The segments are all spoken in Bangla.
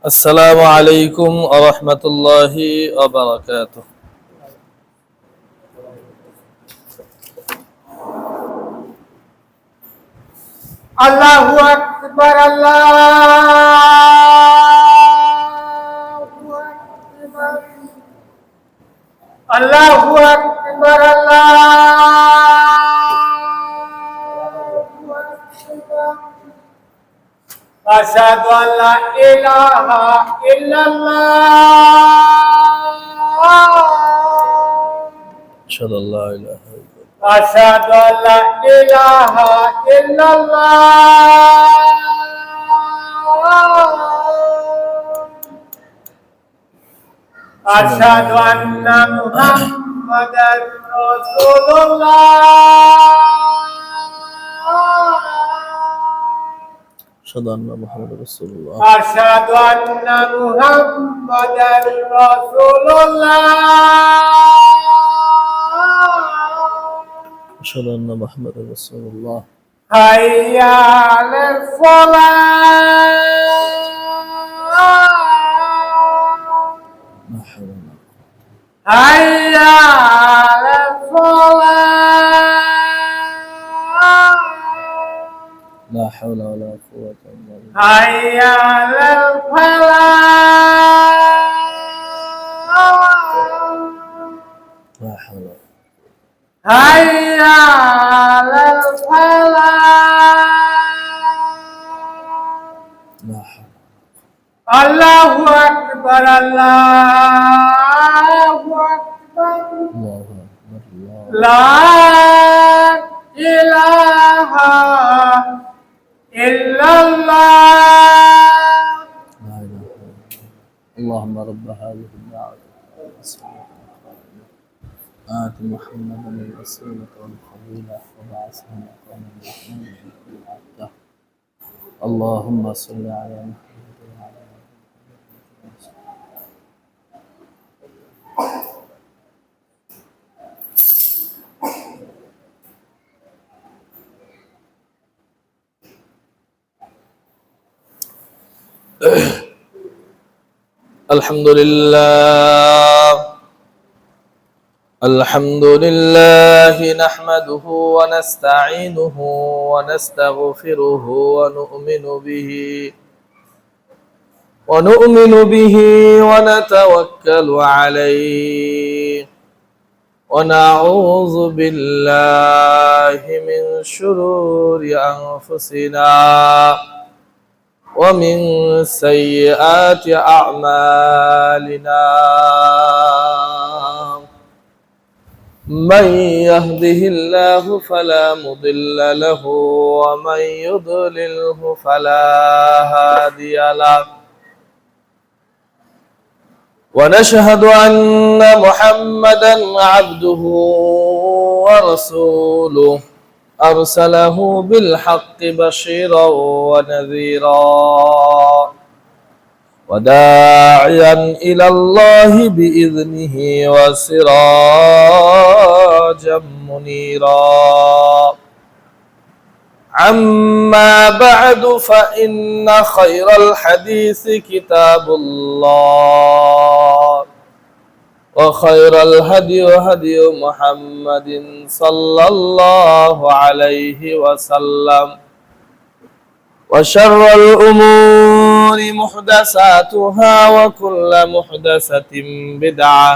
السلام عليكم ورحمة الله وبركاته. الله أكبر الله أكبر الله أكبر أشهد أن لا إله إلا الله أشهد أن لا إله إلا الله. أشهد أن لا إله إلا الله أشهد أن محمدا رسول الله أشهد أن محمد رسول الله. أشهد أن محمدا رسول الله أشهد أن محمد رسول الله. حي على الصلاة لا حول ولا قوة. حي على الصلاة لا حول ولا قوة إلا بالله. حي على الفلاح لا حول ولا حي على الفلاح لا حول. الله أكبر الله أكبر الله أكبر الله. لا إله إلا الله لا إله إلا الله. اللهم رب هذه الدعوة آت محمدا الوسيلة والفضيلة وبعثه مقاما محمودا. اللهم صل على محمد وعلى آله وصحبه. الحمد لله نحمده ونستعينه ونستغفره ونؤمن به ونتوكل عليه ونعوذ بالله من شرور أنفسنا ومن سيئات أعمالنا من يهده الله فلا مضل له ومن يضلله فلا هادي له ونشهد أن محمدا عبده ورسوله أرسله بالحق بشيرا ونذيرا وداعيا إلى الله بإذنه وسراجا منيرا. أما بعد فإن خير الحديث كتاب الله وخير الهدي هدي محمد صلى الله عليه وسلم وشر الأمور محدثاتها وكل محدثة بدعة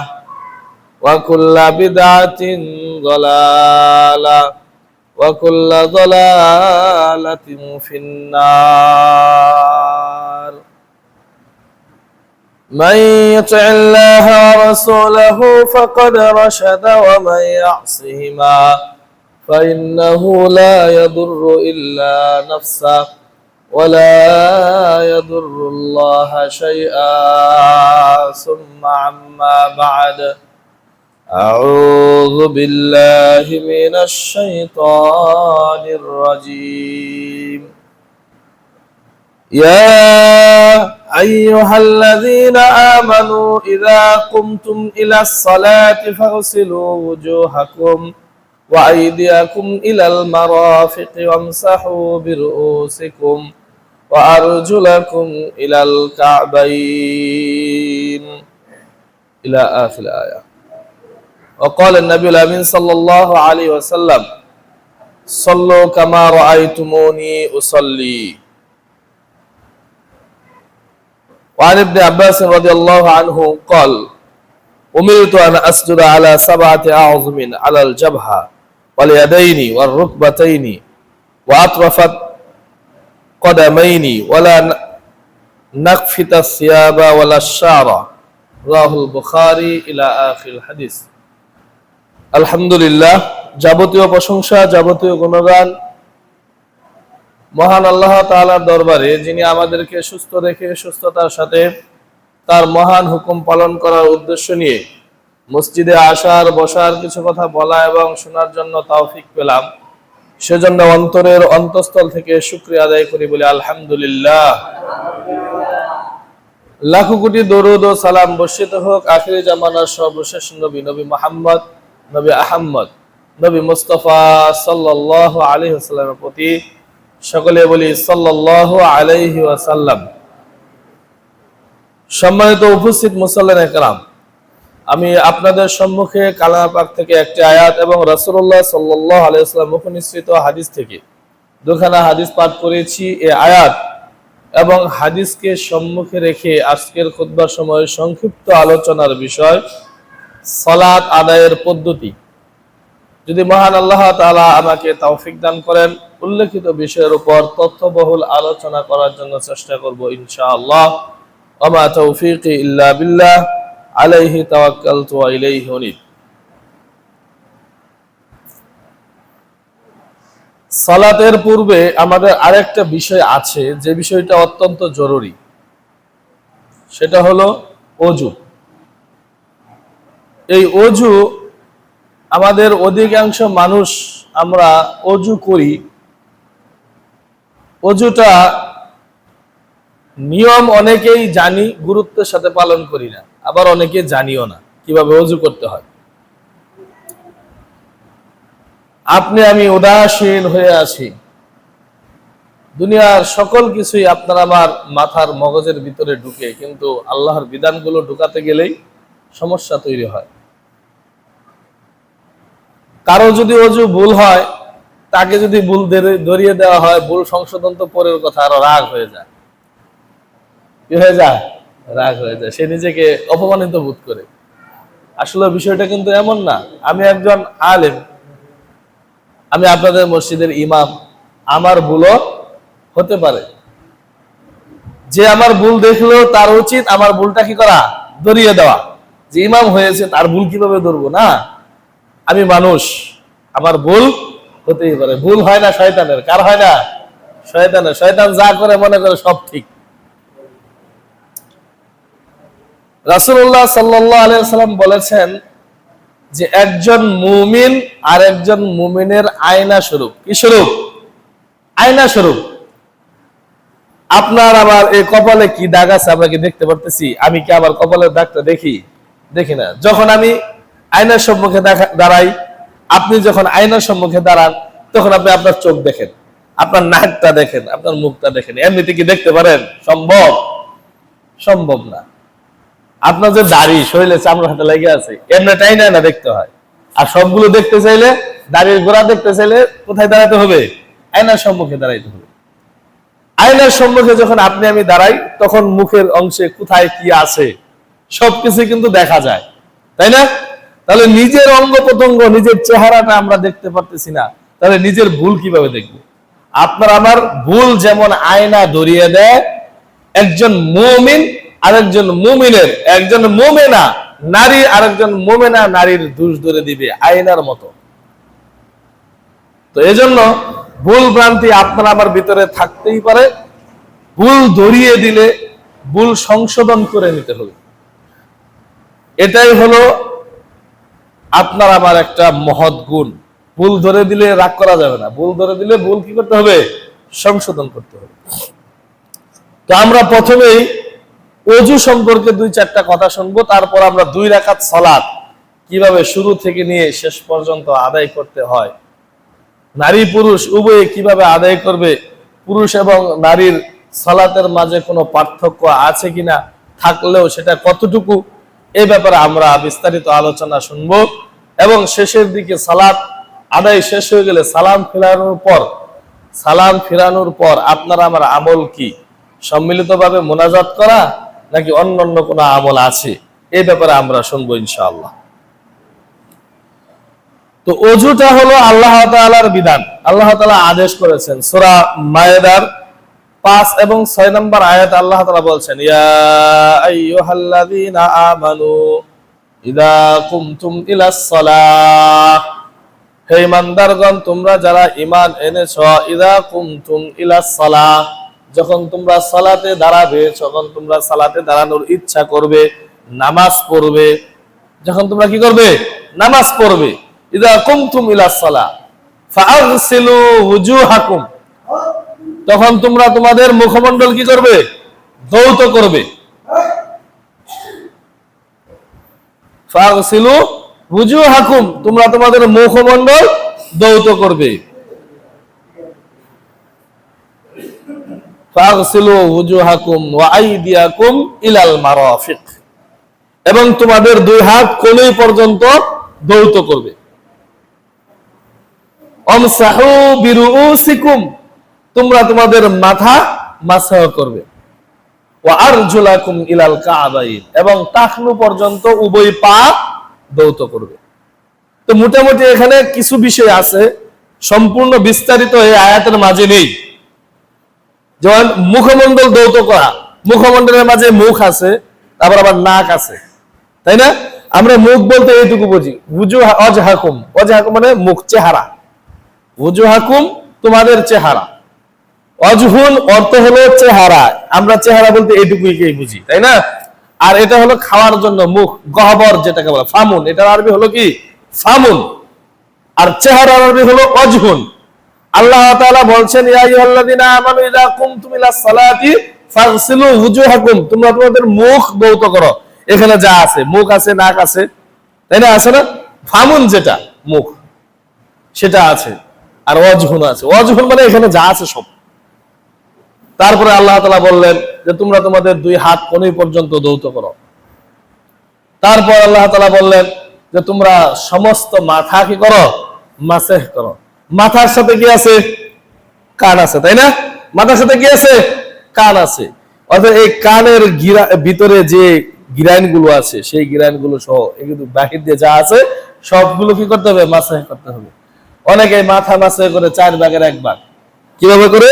وكل بدعة ضلالة وكل ضلالة في النار. من يطع الله ورسوله فقد رشد ومن يعصهما فإنه لا يضر إلا نفسه ولا يضر الله شيئا. ثم عما بعد أعوذ بالله من الشيطان الرجيم. يا أيها الذين آمنوا إذا قمتم إلى الصلاة فاغسلوا وجوهكم وأيديكم إلى المرافق وامسحوا برؤوسكم وأرجلكم إلى الكعبين إلى آخر الآية. وقال النبي الأمين صلى الله عليه وسلم صلوا كما رأيتموني أصلي. وعن ابن عباس رضي الله عنه قال أمرت أن أسجد على 7 أعظم على الجبهة واليدين والركبتين وأطرف قدمين ولا نخفت الثياب ولا الشعر. رواه البخاري إلى آخر الحديث. আলহামদুলিল্লাহ, যাবতীয় প্রশংসা, যাবতীয় গুণগান মহান আল্লাহ তাআলার দরবারে, যিনি আমাদেরকে সুস্থ রেখে সুস্থতার সাথে তার মহান হুকুম পালন করার উদ্দেশ্য নিয়ে মসজিদে আসার, বসার, কিছু কথা বলা এবং শোনার জন্য তৌফিক পেলাম। সেজন্য অন্তরের অন্তঃস্থল থেকে শুকরিয়া আদায় করি, বলি আলহামদুলিল্লাহ। লাখো কোটি দরুদ ও সালাম বর্ষিত হোক আখিরি জামানার সর্বশেষ নবী, নবী মুহাম্মদ, নবী আহমদ, নবী মুস্তাফা সাল্লাল্লাহু আলাইহি ওয়াসাল্লামের প্রতি। সকলে বলি সাল্লাল্লাহু আলাইহি ওয়াসাল্লাম। সম্মানিত উপস্থিত মুসল্লিন একরাম, আমি আপনাদের সম্মুখে কালাম পাক থেকে একটি আয়াত এবং রাসূলুল্লাহ সাল্লাল্লাহু আলাইহি ওয়াসাল্লাম মুখ নিঃসৃত হাদিস থেকে দুখানা হাদিস পাঠ করেছি। এই আয়াত এবং হাদিসকে সম্মুখে রেখে আজকের খুতবার সময় সংক্ষিপ্ত আলোচনার বিষয় সালাত আদায়ের পদ্ধতি। যদি মহান আল্লাহ তাআলা আমাকে তৌফিক দান করেন, উল্লেখিত বিষয়ের উপর তথ্যবহুল আলোচনা করার জন্য চেষ্টা করব ইনশাআল্লাহ। ওয়া মা তৌফিকি ইল্লা বিল্লাহ, আলাইহি তাওয়াক্কালতু ওয়া ইলাইহি উনীব। সালাতের পূর্বে আমাদের আরেকটা বিষয় আছে, যে বিষয়টা অত্যন্ত জরুরি, সেটা হলো ওযু। এই ওযু আমাদের অধিকাংশ মানুষ আমরা ওযু করি, ওযুটা নিয়ম অনেকেই জানি, গুরুত্বের সাথে পালন করি না, আবার অনেকে জানিও না কিভাবে ওযু করতে হয়। আপনি আমি উদাসীন হয়ে আছি, দুনিয়ার সকল কিছুই আপনার আমার মাথার মগজের ভিতরে ঢুকে, কিন্তু আল্লাহর বিধানগুলো ঢুকাতে গেলেই সমস্যা তৈরি হয়। কারো যদি ওযু ভুল হয়, তাকে যদি ভুল ধরিয়ে দেওয়া হয়, ভুল সংশোধন তো পরের কথা, আরো রাগ হয়ে যায়। কি হয়ে যায়? রাগ হয়ে যায়, সে নিজেকে অপমানিত বোধ করে। আসলে বিষয়টা কিন্তু এমন না। আমি একজন আলেম, আমি আপনাদের মসজিদের ইমাম, আমার ভুলও হতে পারে। যে আমার ভুল দেখলো তার উচিত আমার ভুলটা কি করা? ধরিয়ে দেওয়া। যে ইমাম হয়েছে তার ভুল কিভাবে ধরবো? না, আমি মানুষ, আমার ভুল হতেই পারে। ভুল হয় না শয়তানের। কার হয় না? শয়তানের। শয়তান যা করে মনে করে সব ঠিক। রাসূলুল্লাহ সাল্লাল্লাহু আলাইহি ওয়াসাল্লাম বলেছেন যে একজন মুমিন আর একজন মুমিনের আয়না স্বরূপ। কি স্বরূপ? আয়না স্বরূপ। আপনার আমার এই কপালে কি দাগ আছে আমরা কি দেখতে পারতেছি? আমি কি আমার কপালের দাগটা দেখি? দেখি না। যখন আমি আয়নার সম্মুখে দাঁড়াই, আপনি যখন আয়নার সম্মুখে দাঁড়ান, তখন আপনি আপনার চোখ দেখেন, আপনার নাকটা দেখেন, আপনার মুখটা দেখেন। এমনিতে কি দেখতে পারেন? সম্ভব? সম্ভব না। আপনার যে দাড়ি শরীরে চামড়ার হাতে লেগে আছে, এমনিটাই না দেখতে হয়। আর সবগুলো দেখতে চাইলে, দাড়ির গোড়া দেখতে চাইলে কোথায় দাঁড়াতে হবে? আয়নার সম্মুখে দাঁড়াইতে হবে। আয়নার সম্মুখে যখন আপনি আমি দাঁড়াই, তখন মুখের অংশে কোথায় কি আছে সবকিছু কিন্তু দেখা যায়, তাই না? তাহলে নিজের অঙ্গ প্রত্যঙ্গ, নিজের চেহারাটা আমরা দেখতে পারতেছি না, তাহলে নিজের ভুল কিভাবে দেখব? আপনার আমার ভুল যেমন আয়না ধরিয়ে দেয়, একজন মুমিন আরেকজন মুমিনের, একজন মুমিনা নারী আরেকজন মুমিনা নারীর দোষ ধরে দিবে আয়নার মতো। তো এজন্য ভুল ভ্রান্তি আপনার আমার ভিতরে থাকতেই পারে। ভুল ধরিয়ে দিলে ভুল সংশোধন করে নিতে হবে। এটাই হলো আপনার আমার একটা মহৎ গুণ। ভুল ধরে দিলে রাগ করা যাবে না। ভুল ধরে দিলে ভুল কি করতে হবে? সংশোধন করতে হবে। তো আমরা প্রথমেই ওযু সম্পর্কে 2-4টা কথা শুনবো, তারপর আমরা 2 রাকাত সালাত কিভাবে শুরু থেকে নিয়ে শেষ পর্যন্ত আদায় করতে হয়, নারী পুরুষ উভয়ে কিভাবে আদায় করবে, পুরুষ এবং নারীর সালাতের মাঝে কোনো পার্থক্য আছে কিনা, থাকলেও সেটা কতটুকু, এই ব্যাপারে আমরা বিস্তারিত আলোচনা শুনবো। এবং শেষের দিকে সালাত আদায় শেষ হয়ে গেলে সালাম ফিরানোর পর আপনার আমার আমল কি, সম্মিলিতভাবে মোনাজাত করা নাকি অন্য কোনো আমল আছে, এই ব্যাপারে আমরা শুনবো ইনশাআল্লাহ। তো ওযুটা হলো আল্লাহ তাআলার বিধান, আল্লাহ তাআলা আদেশ করেছেন। সূরা মায়েদার 5 এবং 6 নম্বর আয়াতে আল্লাহ তাআলা বলছেন, ইয়া আইয়ুহাল্লাযীনা আমানু ইযা কুমতুম ইলাস সালাহ, হে ঈমানদারগণ তোমরা যারা ঈমান এনেছো, ইযা কুমতুম ইলাস সালাহ, যখন তোমরা সালাতে দাঁড়াবে, যখন তোমরা সালাতে দাঁড়ানোর ইচ্ছা করবে, নামাজ পড়বে, যখন তোমরা কি করবে, নামাজ পড়বে, ইযা কুমতুম ইলাস সালাহ ফাগসিলু ওয়ুজুহাকুম, তখন তোমরা তোমাদের মুখমণ্ডল কি করবে, ধৌত করবে। ফাগসিলু ওয়ুজুহাকুম, তোমরা তোমাদের মুখমণ্ডল ধৌত করবে। ফাগসিলু ওয়ুজুহাকুম ওয়া আইদিয়াকুম ইলাল মারাফিক, এবং তোমাদের দুই হাত কোণই পর্যন্ত ধৌত করবে। আমসাহু বিরুউসিকুম, তোমরা তোমাদের মাথা মাসহ করবে। ওয়া আরজুলাকুম ইলাল কাবাইন, এবং টাকনু পর্যন্ত উভয় পা ধৌত করবে। তো মোটামুটি এখানে কিছু বিষয় আছে, সম্পূর্ণ বিস্তারিত এই আয়াতের মাঝে নেই। যেমন মুখমণ্ডল ধৌত করা, মুখমণ্ডলের মাঝে মুখ আছে, তারপর আবার নাক আছে, তাই না? আমরা মুখ বলতে এইটুকু বুঝি, ওয়াজহাকুম মানে মুখ, চেহারা, ওয়াজহাকুম তোমাদের চেহারা, ওয়াজহুন অর্থ হলো চেহারা, আমরা চেহারা বলতে এইটুকুই বুঝি, তাই না? আর এটা হলো খাওয়ার জন্য মুখ, গহবর যেটাকে বলে ফামুন, এটার আরবি হলো কি ফামুন, আর চেহারার আরবি হলো ওয়াজহুন। আল্লাহ তাআলা বলছেন, ইয়া আইয়ুহাল্লাযীনা আমানু ইযা কুমতুম ইলাস সালাতি ফাগসিলু ওয়ুজুহাকুম, তোমরা তোমাদের মুখ ধৌত করো। এখানে যা আছে, মুখ আছে, নাক আছে, তাই না? আছে না? ফামুন যেটা মুখ সেটা আছে, আর ওয়াজহুন আছে। ওয়াজহুন মানে এখানে যা আছে সব। তারপরে আল্লাহ তাআলা বললেন যে তোমরা তোমাদের দুই হাত কোণই পর্যন্ত ধৌত করো। তারপর আল্লাহ তাআলা বললেন যে তোমরা সমস্ত মাথা কি করো, মাসেহ করো। মাথার সাথে কি আছে, কান আছে, তাই না? মাথার সাথে কি আছে, কান আছে। অর্থাৎ এই কানের ভিতরে যে গিরাইন গুলো আছে, সেই গিরাইন গুলো সহ এগুলো বাহির দিয়ে যা আছে সবগুলো কি করতে হবে, মাসেহ করতে হবে। অনেকে মাথা মাসেহ করে 4 ভাগের 1 ভাগ, কিভাবে করে,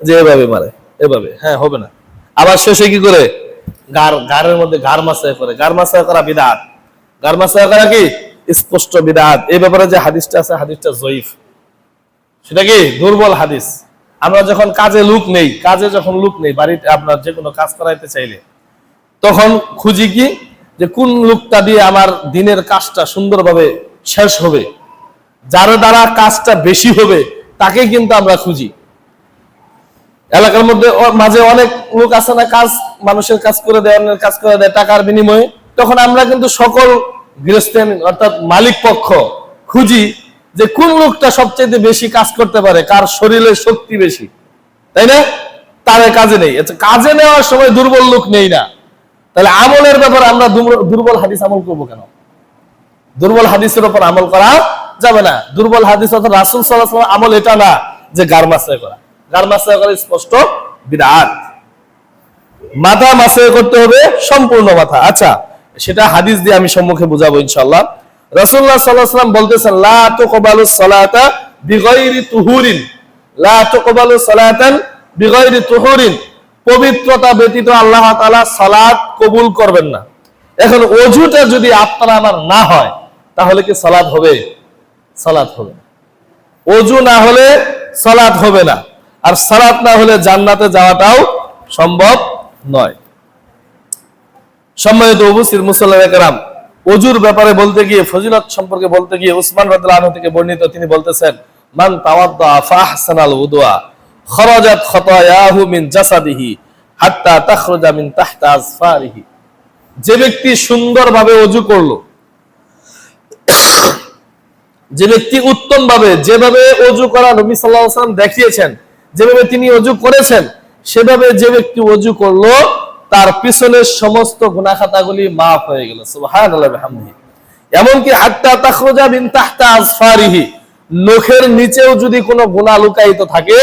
যে এভাবে মারে, এভাবে, হ্যাঁ হবে না। আবার শেষে কি করে, গাড়ের মধ্যে গাড় মাসেহ করে। গাড় মাসেহ করা বিদআত, গাড় মাসেহ করা কি স্পষ্ট বিদআত। এই ব্যাপারে যে হাদিসটা আছে, হাদিসটা জয়ীফ, সেটা কি দুর্বল হাদিস। আমরা যখন যখন লোক নেই বাড়িতে, আপনার যে কোনো কাজ করাইতে চাইলে, তখন খুঁজি কি, যে কোন লোকটা দিয়ে আমার দিনের কাজটা সুন্দরভাবে শেষ হবে, যার দ্বারা কাজটা বেশি হবে, তাকে কিন্তু আমরা খুঁজি। এলাকার মধ্যে মাঝে অনেক লোক আছে না, মানুষের কাজ করে দেয়, অন্যের কাজ করে দেয় টাকার বিনিময়ে। তখন আমরা কিন্তু সকল গৃহস্থেন অর্থাৎ মালিক পক্ষ খুঁজি যে কোন লোকটা সবচেয়ে বেশি কাজ করতে পারে, কার শরীরের শক্তি বেশি, তাই না? তার কাজে নেই। আচ্ছা, কাজে নেওয়ার সময় দুর্বল লোক নেই না, তাহলে আমলের ব্যাপারে আমরা দুর্বল হাদিস আমল করবো কেন? দুর্বল হাদিসের উপর আমল করা যাবে না। দুর্বল হাদিস অর্থাৎ রাসূল সাল্লাল্লাহু আলাইহি ওয়াসাল্লাম আমল এটা না যে গার মাসে করা। গার মাসে করা স্পষ্ট বিদআত। মাথা মাসে করতে হবে সম্পূর্ণ মাথা। আচ্ছা, সেটা হাদিস দিয়ে আমি সম্মুখে বুঝাবো ইনশাআল্লাহ। রাসূলুল্লাহ সাল্লাল্লাহু আলাইহি ওয়াসাল্লাম বলতেছেন, লা তুকবালুস সালাতা বিগাইরি তুহুরিন, লা তুকবালুস সালাতান বিগাইরি তুহুরিন, পবিত্রতা ব্যতীত আল্লাহ তাআলা সালাত কবুল করবেন না। এখন ওযুটা যদি আপনার আমার না হয়, তাহলে কি সালাত হবে? সালাত হবে না। ওযু না হলে সালাত হবে না, আর সালাত না হলে জান্নাতে যাওয়াটাও সম্ভব নয়। সম্মানিত উপস্থিত মুসল্লিয়ে কেরাম, ওযুর ব্যাপারে বলতে গিয়ে, ফজিলত সম্পর্কে বলতে গিয়ে উসমান রাদিয়াল্লাহু আনহু থেকে বর্ণিত, তিনি বলতেছেন, মান তাওয়াদ্দা ফাহসানাল উদুয়া খরাজাত খতায়াহু মিন জাসাদিহি হাত্তা তাখরুজা মিন তাহতা আসফারিহি। যে ব্যক্তি সুন্দরভাবে ওযু করলো, যে ব্যক্তি উত্তম ভাবে, যেভাবে ওযু করা নবী সাল্লাল্লাহু আলাইহি ওয়াসাল্লাম দেখিয়েছেন, যেভাবে তিনি ওযু করেছেন, সেভাবে যে ব্যক্তি ওযু করলো তার পিছনের সমস্ত গুনাহ খাতাগুলি মাফ হয়ে গেল। সুবহানাল্লাহি ওয়া বিহামদিহি। এমনকি হাত্তা তাখরুজা মিন তাহতা আসফারিহি, নখের নিচেও যদি কোনো গুনাহ লুকায়িত থাকে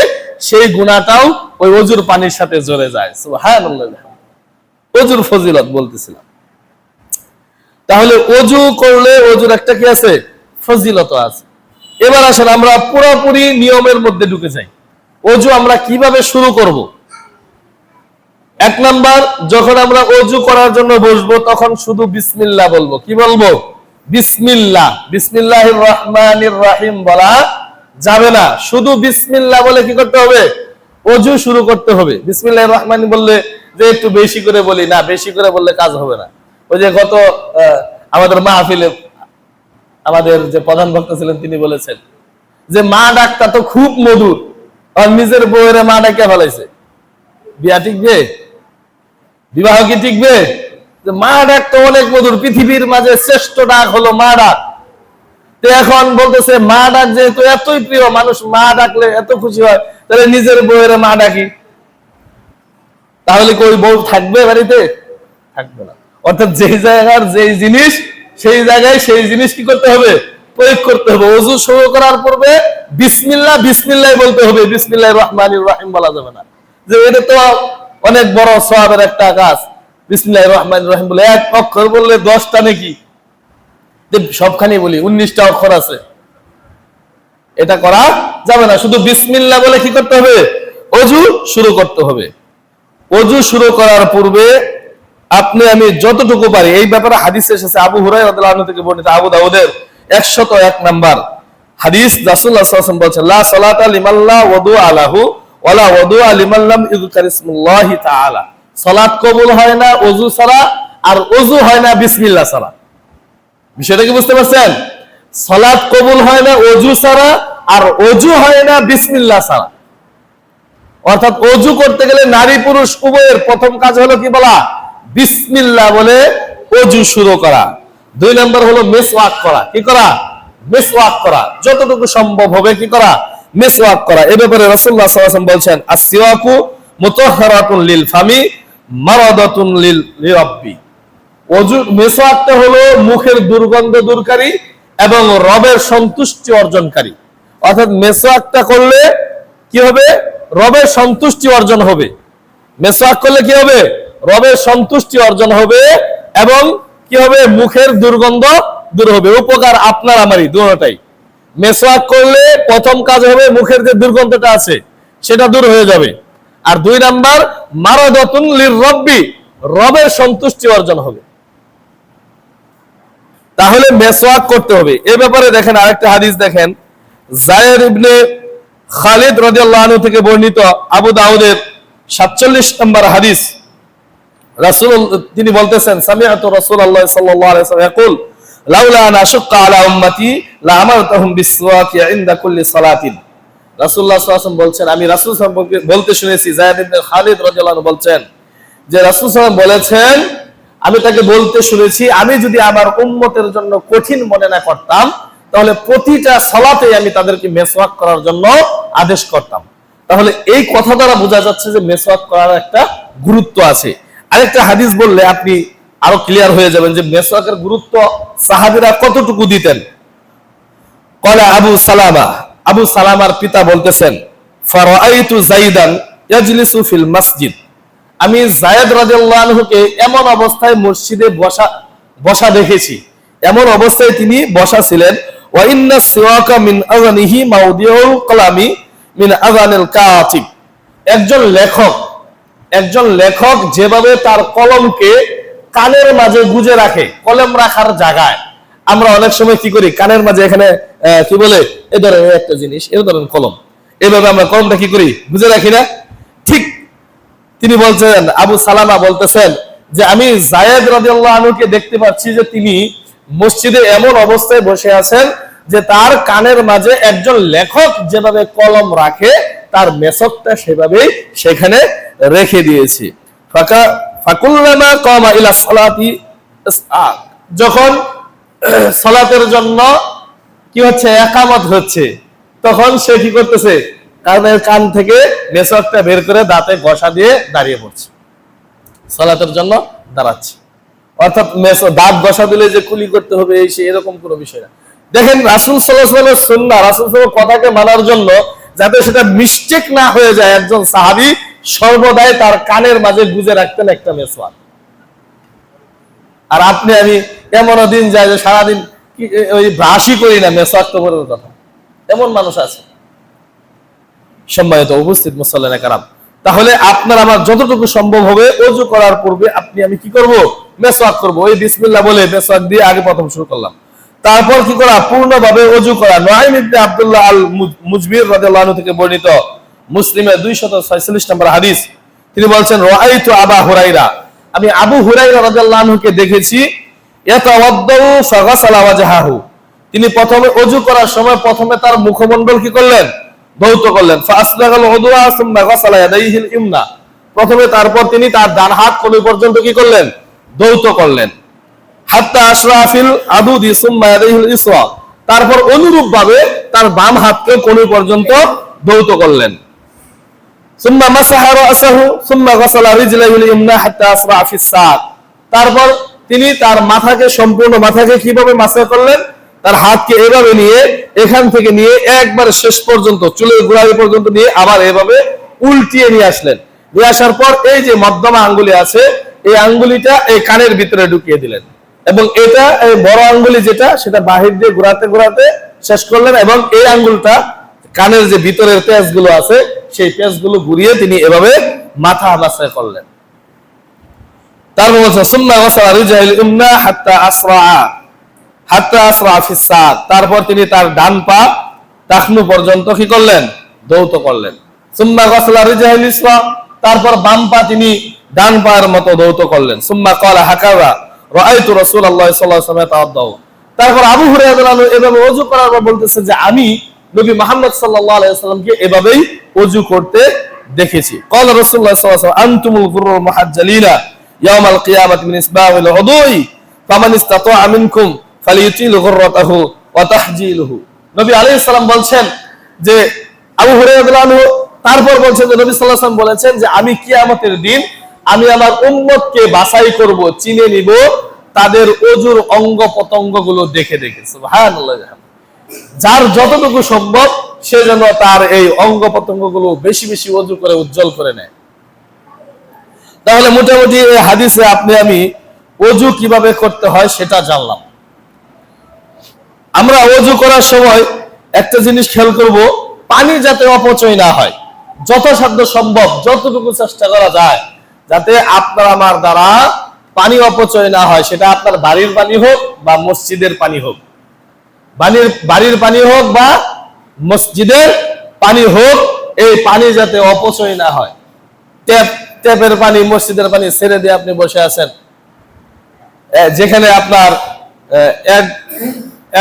সেই গুনাহটাও ওই ওযুর পানির সাথে জ্বলে যায়। সুবহানাল্লাহি ওয়া বিহামদিহি। ওযুর ফজিলত বলতেছিলাম। তাহলে ওযু করলে ওযুর একটা কি আছে? ফজিলত আছে। এবার আসলে আমরা পুরোপুরি নিয়মের মধ্যে ঢুকে যাই। ওযু আমরা কিভাবে শুরু করব? এক নাম্বার, যখন আমরা ওযু করার জন্য বসবো তখন শুধু বিসমিল্লাহ বলবো। কি বলবো? বিসমিল্লাহ। বিসমিল্লাহির রহমানির রহিম বলা যাবে না। শুধু বিসমিল্লাহ বলে কি করতে হবে? ওযু শুরু করতে হবে। বিসমিল্লাহির রহমান বললে যে একটু বেশি করে বলি না, বেশি করে বললে কাজ হবে না। ওই যে গত আমাদের মাহফিলে আমাদের যে প্রধান বক্তা ছিলেন তিনি বলেছেন যে মা ডাকটা তো খুব মধুর, আর নিজের বউয়ের মা ডাকে ফেলাইছে। বিয়া টিকবে? বিবাহ কি টিকবে? মা ডাক তো অনেক মধুর, পৃথিবীর মাঝে শ্রেষ্ঠ ডাক হলো মা ডাক। তো এখন বলতেছে মা ডাক যেহেতু এতই প্রিয়, মানুষ মা ডাকলে এত খুশি হয়, তাহলে নিজের বউয়ের মা ডাকি। তাহলে কি ওই বউ থাকবে বাড়িতে? থাকবে না। অর্থাৎ যেই জায়গার যেই জিনিস সেই জায়গায় সেই জিনিস কি করতে হবে? প্রয়োগ করতে হবে। ওযু শুরু করার পূর্বে বিসমিল্লাহ বিসমিল্লাহ বলতে হবে, বিসমিল্লাহির রহমানির রহিম বলা যাবে না। যে এটা তো অনেক বড় সওয়াবের একটা কাজ, বিসমিল্লাহির রহমানির রহিম বলে এক অক্ষর বললে 10টা নাকি, যে সবখানে বলি 19টা অক্ষর আছে, এটা করা যাবে না। শুধু বিসমিল্লাহ বলে কি করতে হবে? ওযু শুরু করতে হবে। ওযু শুরু করার পূর্বে আপনি আমি যতটুকু পারি, এই ব্যাপারে হাদিস এসেছে আবু হুরায়রা রাদিয়াল্লাহু আনহু থেকে বর্ণিত, আবু দাউদের 101 নাম্বার হাদিস। রাসূলুল্লাহ সাল্লাল্লাহু আলাইহি ওয়াসাল্লাম বলেছেন, লা সালাতা লিমান লা ওযুআ লাহু ওয়ালা ওযুআ লিমান লাম ইযকার ইসমুল্লাহি তাআলা। সালাত কবুল হয় না ওযু ছাড়া, আর ওযু হয় না বিসমিল্লাহ ছাড়া। বিষয়টা কি বুঝতে পারছেন? সালাত কবুল হয় না ওযু ছাড়া, আর ওযু হয় না বিসমিল্লাহ ছাড়া। অর্থাৎ ওযু করতে গেলে নারী পুরুষ উভয়ের প্রথম কাজ হলো কি বলা? বিসমিল্লাহ বলে ওযু শুরু করা। 2 নাম্বার হলো মিসওয়াক করা। কি করা? মিসওয়াক করা। যতটুকু সম্ভব হবে কি করা? মিসওয়াক করা। এই ব্যাপারে রাসূলুল্লাহ সাল্লাল্লাহু আলাইহি ওয়াসাল্লাম বলছেন, আসওয়াকু মুতাহহারাতুন লিল ফামি মারাদাতুন লিল লিরাব্বি। ওযু মিসওয়াকটা হলো মুখের দুর্গন্ধ দূরকারী এবং রবের সন্তুষ্টি অর্জনকারী। অর্থাৎ মিসওয়াকটা করলে কি হবে? রবের সন্তুষ্টি অর্জন হবে। মিসওয়াক করলে কি হবে? রবের সন্তুষ্টি অর্জন হবে এবং কি হবে? মুখের দুর্গন্ধ দূর হবে। উপকার আপনার আমারই, দুটোটাই। মিসওয়াক করলে প্রথম কাজ হবে মুখের যে দুর্গন্ধটা আছে সেটা দূর হয়ে যাবে। আর 2 নাম্বার মারাদাতুন লিররাব্বি, রবের সন্তুষ্টি অর্জন হবে। তাহলে মিসওয়াক করতে হবে। এই ব্যাপারে দেখেন আরেকটা হাদিস দেখেন, যায়েদ ইবনে খালিদ রাদিয়াল্লাহু আনহু থেকে বর্ণিত, আবু দাউদের 47 নম্বর হাদিস। রাসূল তিনি বলতেছেন, সামিআতু রাসূলুল্লাহ সাল্লাল্লাহু আলাইহি ওয়াসাল্লাম ইয়াকুল লাউলা আন আশqa আলা উম্মতি লা আমারতুহুম বিসওয়াকি ইনদা কুল্লি সালাতিন। রাসূলুল্লাহ সাল্লাল্লাহু আলাইহি ওয়াসাল্লাম বলছেন, আমি রাসূল সম্পর্কে বলতে শুনেছি, যায়েদ ইবনে খালিদ রাদিয়াল্লাহু আনহু বলছেন যে রাসূল সাল্লাল্লাহু আলাইহি ওয়াসাল্লাম বলেছেন, আমি তাকে বলতে শুনেছি, আমি যদি আমার উম্মতের জন্য কঠিন মনে না করতাম তাহলে প্রতিটা সালাতে আমি তাদেরকে মিসওয়াক করার জন্য আদেশ করতাম। তাহলে এই কথা দ্বারা বোঝা যাচ্ছে যে মিসওয়াক করার একটা গুরুত্ব আছে। আরেকটা হাদিস বললে আপনি আরো ক্লিয়ার হয়ে যাবেন যে মিসওয়াকের গুরুত্ব সাহাবীরা কতটুকু দিতেন। ক্বালা আবু সালামা, আবু সালামার পিতা বলতেছেন, ফারাআইতু যায়দান ইয়াজলিসু ফিল মসজিদ, আমি যায়েদ রাদিয়াল্লাহু আনহুকে এমন অবস্থায় মসজিদে বসা দেখেছি, এমন অবস্থায় তিনি বসা ছিলেন, ওয়া ইন্না সিওয়াকা মিন আযানিহি মাউদিউল কলামি মিন আযানিল কাতিব। একজন লেখক যেভাবে তার কলমকে কানের মাঝে গুজে রাখে, কলম রাখার জায়গায়, আমরা অনেক সময় কি করি, কানের মাঝে এখানে কি বলে, এই ধরেন একটা জিনিস, এই ধরেন কলম, এভাবে আমরা কলমটা কি করি, গুজে রাখি না? ঠিক তিনি বলছেন, আবু সালামা বলতেছেন যে আমি যায়েদ রাদিয়াল্লাহু আনহুকে দেখতে পাচ্ছি যে তিনি মসজিদে এমন অবস্থায় বসে আছেন যে তার কানের মাঝে একজন লেখক যেভাবে কলম রাখে তার মেসকটা সেভাবেই সেখানে রেখে দিয়েছি। ফাকুল্লামা কামা ইলা সালাতি, যখন সালাতের জন্য কি হচ্ছে, ইকামত হচ্ছে, তখন সে কি করতেছে, কারণ এর কান থেকে মেসওয়াকটা বের করে দাঁতে ঘষা দিয়ে দাঁড়িয়ে পড়ছে, সালাতের জন্য দাঁড়াচ্ছে। অর্থাৎ দাঁত ঘষা দিলে যে কুলি করতে হবে এই সে এরকম কোনো বিষয় না। দেখেন রাসূল সাল্লাল্লাহু আলাইহি ওয়াসাল্লামের সুন্নাহ, রাসূল সাল্লাল্লাহু আলাইহি কথাকে মানার জন্য যাতে সেটা মিস্টেক না হয়ে যায়, একজন সাহাবী সর্বদাই তার কানের মাঝে গুজে রাখতেন একটা মেসওয়াক। আর আপনি আমি এমনও দিন যায় যে সারাদিন ওই ব্রাশই করি না, মেসওয়াক তো বড় কথা, এমন মানুষ আছে। সম্মানিত উপস্থিত মুসল্লিনা কারাম, তাহলে আপনার আমার যতটুকু সম্ভব হবে ওযু করার পূর্বে আপনি আমি কি করব? মেসওয়াক করব। ওই বিসমিল্লাহ বলে মেসওয়াক দিয়ে আগে প্রথম শুরু করলাম। তারপর কি করা? পূর্ণভাবে ওযু করা। নুআইম ইবনে আব্দুল্লাহ আল মুজবির রাদিয়াল্লাহু আনহু থেকে বর্ণিত, মুসলিমের 246 নম্বর হাদিস, তিনি বলছেন রাআইতু আবা হুরায়রা, আমি আবু হুরায়রা রাদিয়াল্লাহু আনহুকে দেখেছি, ইয়াতাওয়াদ্দাউ ফাগাসালা ওয়াজহাহু, তিনি প্রথমে ওযু করার সময় প্রথমে তার মুখমণ্ডল কি করলেন? ধৌত করলেন। ফাসলাগাল উযুআ সুম্মা গাসালা ইয়াদাইহিল ইমনা, প্রথমে তারপর তিনি তার ডান হাত কনুই পর্যন্ত কি করলেন? ধৌত করলেন। হাত্তা আশরাফিল আদুদি সুম্মা ইয়াদাইহিল ইসরা, তারপর অনুরূপভাবে তার বাম হাতকে কনুই পর্যন্ত ধৌত করলেন। সুম্মা মাসাহা রাসাহু সুম্মা গাসালা রিজলাইহিল ইমনা হাত্তা আসরা ফিস সাক, তারপর তিনি তার মাথাকে, সম্পূর্ণ মাথাকে কিভাবে মাসাহ করলেন? তার হাতকে এভাবে নিয়ে এখান থেকে নিয়ে একবার শেষ পর্যন্ত চুলের গোড়ালি পর্যন্ত নিয়ে আবার এভাবে উল্টিয়ে নিয়ে আসলেন। নিয়ে আসার পর এই যে মধ্যমা আঙ্গুলি আছে এই আঙ্গুলিটা এই কানের ভিতরে ঢুকিয়ে দিলেন, এবং এটা এই বড় আঙ্গুলি যেটা সেটা বাহির দিয়ে ঘোরাতে ঘোরাতে শেষ করলেন, এবং এই আঙ্গুলটা কানের যে ভিতরের পেঁচগুলো আছে সেই পেঁচগুলো ঘুরিয়ে তিনি এভাবে মাথা মাসাহ করলেন। তারপর বলছে সুম্মা গাসালা রিজলাইহিল ইমনা হাত্তা আসরা ফিস সাক, তারপর তিনি তার ডান পা টাকনু পর্যন্ত কি করলেন? ধৌত করলেন। সুম্মা গাসালা রিজলাইহিল ইসরা, তারপর বাম পা তিনি ডান পায়ের মতো ধৌত করলেন। সুম্মা ক্বালা হাকাযা রাআইতু রাসূলুল্লাহ সাল্লাল্লাহু আলাইহি ওয়াসাল্লাম ইয়াতাওয়াদ্দাউ, তারপর আবু হুরায়রা রাদিয়াল্লাহু আনহু এভাবে ওযু করার পর বলতেছে যে আমি নবী মুহাম্মদ সাল্লাল্লাহু আলাইহি ওয়াসাল্লামকে এভাবেই ওযু করতে দেখেছি। ক্বালা রাসূলুল্লাহ সাল্লাল্লাহু আলাইহি ওয়াসাল্লাম আনতুমুল গুররুল মুহাজ্জালিনা ইয়াওমাল কিয়ামাতি মিন ইসবাহিল উযুই ফামান ইসতাতাআ মিনকুম ফালিয়ুতিল গুররাতাহু ওয়া তাহজিলুহু। নবী আলাইহিস সালাম বলছেন যে আবু হুরায়রা রাদিয়াল্লাহু আনহু তারপর বলছেন যে নবী সাল্লাল্লাহু আলাইহি ওয়াসাল্লাম বলেছেন যে আমি কিয়ামতের দিন আমি আমার উম্মতকে বাছাই করব, চিনে নিব তাদের ওযুর অঙ্গ প্রত্যঙ্গগুলো দেখে দেখে। সুবহানাল্লাহ, যার যতটুকু সম্ভব সে যেন তার এই অঙ্গ প্রত্যঙ্গগুলো বেশি বেশি ওযু করে উজ্জ্বল করে নেয়। তাহলে মোটামুটি এই হাদিসে আপনি আমি ওযু কিভাবে করতে হয় সেটা জানলাম। আমরা ওযু করার সময় একটা জিনিস খেয়াল করব, পানি যাতে অপচয় না হয়, যথাসাধ্য সম্ভব যতটুকু চেষ্টা করা যায় যাতে আপনার আমার দ্বারা পানি অপচয় না হয়, সেটা আপনার বাড়ির পানি হোক বা মসজিদের পানি হোক, বাড়ির পানি হোক বা মসজিদের পানি হোক, এই পানি যাতে অপচয় না হয়। ট্যাপের পানি, মসজিদের পানি ছেড়ে দিয়ে আপনি বসে আছেন, যেখানে আপনার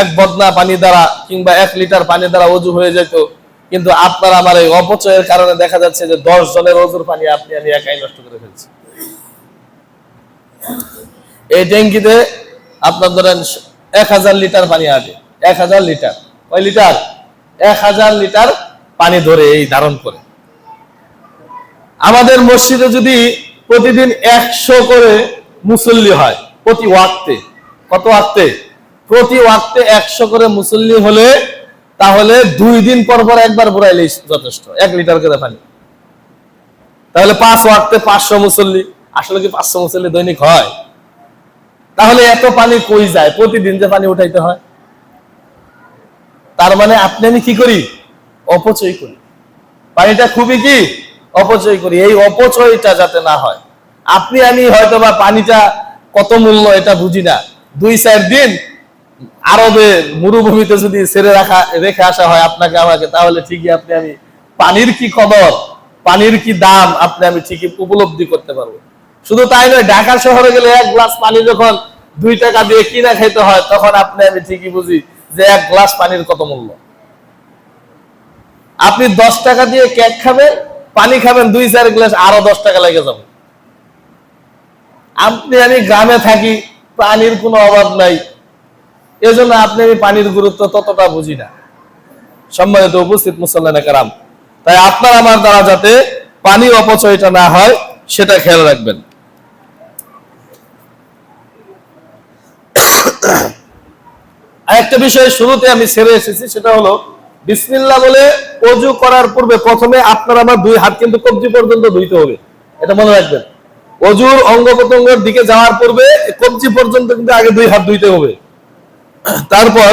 এক বদনা পানি দ্বারা কিংবা 1 লিটার পানি দ্বারা ওযু হয়ে যেত, কিন্তু আপনার আমার এই অপচয়ের কারণে দেখা যাচ্ছে যে 10 জনের ওযুর পানি আপনি আমি একাই নষ্ট করে ফেলছি। এই ট্যাঙ্কিতে আপনার ধরেন 1000 লিটার পানি আছে, 1000 লিটার, কয় লিটার? 1000 লিটার পানি ধরে এই ধারণ করে। আমাদের মসজিদে যদি প্রতিদিন 100 করে মুসল্লি হয় প্রতি ওয়াক্তে, কত ওয়াক্তে? প্রতি ওয়াক্তে 100 করে মুসল্লি হলে তাহলে 2 দিন পর পর একবার ভরাইলেই যথেষ্ট, 1 লিটার করে পানি। তাহলে 5 ওয়াক্তে 500 মুসল্লি, আসলে কি 500 মুসল্লি দৈনিক হয়? তাহলে এত পানি কই যায়? প্রতিদিন যে পানি উঠাইতে হয়, তার মানে আপনি আমি কি করি? অপচয় করি, পানিটা খুবই কি অপচয় করি। এই অপচয়টা যাতে না হয়, আপনি আমি হয়তো বা পানিটা কত মূল্য এটা বুঝি না, 2-4 দিন আরবে মরুভূমিতে যদি রেখে আসা হয় আপনাকে আমাকে, তাহলে ঠিকই আপনি আমি পানির কি কদর, পানির কি দাম আপনি আমি ঠিকই উপলব্ধি করতে পারবো। শুধু তাই নয়, ঢাকা শহরে গেলে 1 গ্লাস পানি যখন 2 টাকা দিয়ে কিনা খাইতে হয়, তখন আপনি আমি ঠিকই বুঝি যে 1 গ্লাস পানির কত মূল্য। আপনি 10 টাকা দিয়ে কেক খাবেন, পানি খাবেন 2-4 গ্লাস, আরো 10 টাকা লেগে যাবে। আপনি আমি গ্রামে থাকি, পানির কোনো অভাব নাই, এজন্য আপনি আমি পানির গুরুত্ব ততটা বুঝি না। সম্মানিত উপস্থিত মুসল্লিয়ানে কেরাম, তাই আপনার আমার দ্বারা যাতে পানি অপচয়টা না হয় সেটা খেয়াল রাখবেন। আরেকটা বিষয় শুরুতে আমি ছেড়ে এসেছি, সেটা হলো বিসমিল্লাহ বলে ওযু করার পূর্বে প্রথমে আপনার আমার দুই হাত কিন্তু কবজি পর্যন্ত ধুইতে হবে, এটা মনে রাখবেন। ওযুর অঙ্গ প্রত্যঙ্গের দিকে যাওয়ার পূর্বে কবজি পর্যন্ত কিন্তু আগে দুই হাত ধুইতে হবে। তারপর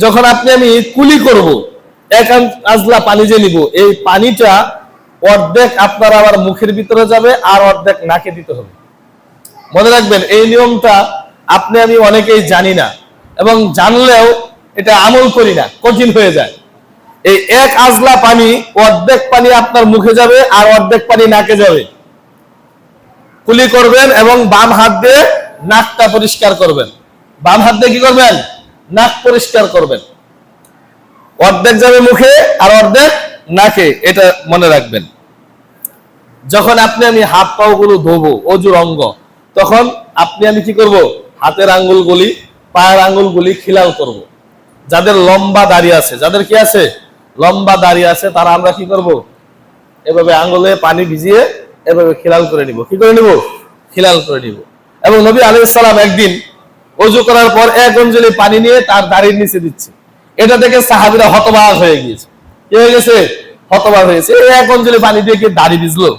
যখন আমি কুলি করব, এক আজলা পানি যে নিব, এই পানিটা অর্ধেক আপনার আবার মুখের ভিতরে যাবে আর অর্ধেক নাকে দিতে হবে। মনে রাখবেন এই নিয়মটা আমি অনেকেই জানি না, এবং জানলেও এটা আমল করি না, কঠিন হয়ে যায়। এই এক আজলা পানি, অর্ধেক পানি আপনার মুখে যাবে আর অর্ধেক পানি নাকে যাবে। কুলি করবেন এবং বাম হাত দিয়ে নাকটা পরিষ্কার করবেন। বাম হাত দিয়ে কি করবেন? নাক পরিষ্কার করবেন। অর্ধেক যাবে মুখে আর অর্ধেক নাকে, এটা মনে রাখবেন। যখন আমি হাত পাও গুলো ধোবো, ওযুর অঙ্গ, তখন আমি কি করব? হাতের আঙ্গুলগুলি, পায়ের আঙ্গুলগুলি খিলাল করব। যাদের লম্বা দাড়ি আছে, যাদের কি আছে লম্বা দাড়ি আছে, তারা আমরা কি করব? এভাবে আঙ্গুলে পানি ভিজিয়ে এভাবে খিলাল করে নিব। কি করে নিব? খিলাল করে নিব। এবং নবী আলাইহিস সালাম একদিন ওযু করার পর এক অঞ্জলি পানি নিয়ে তার দাড়ির নিচে দিচ্ছে। এটা দেখে সাহাবীরা হতবাক হয়ে গিয়েছে। কি হয়ে গেছে? হতবাক হয়েছে। এই এক অঞ্জলি পানি দিয়ে কি দাড়ি ভিজলো?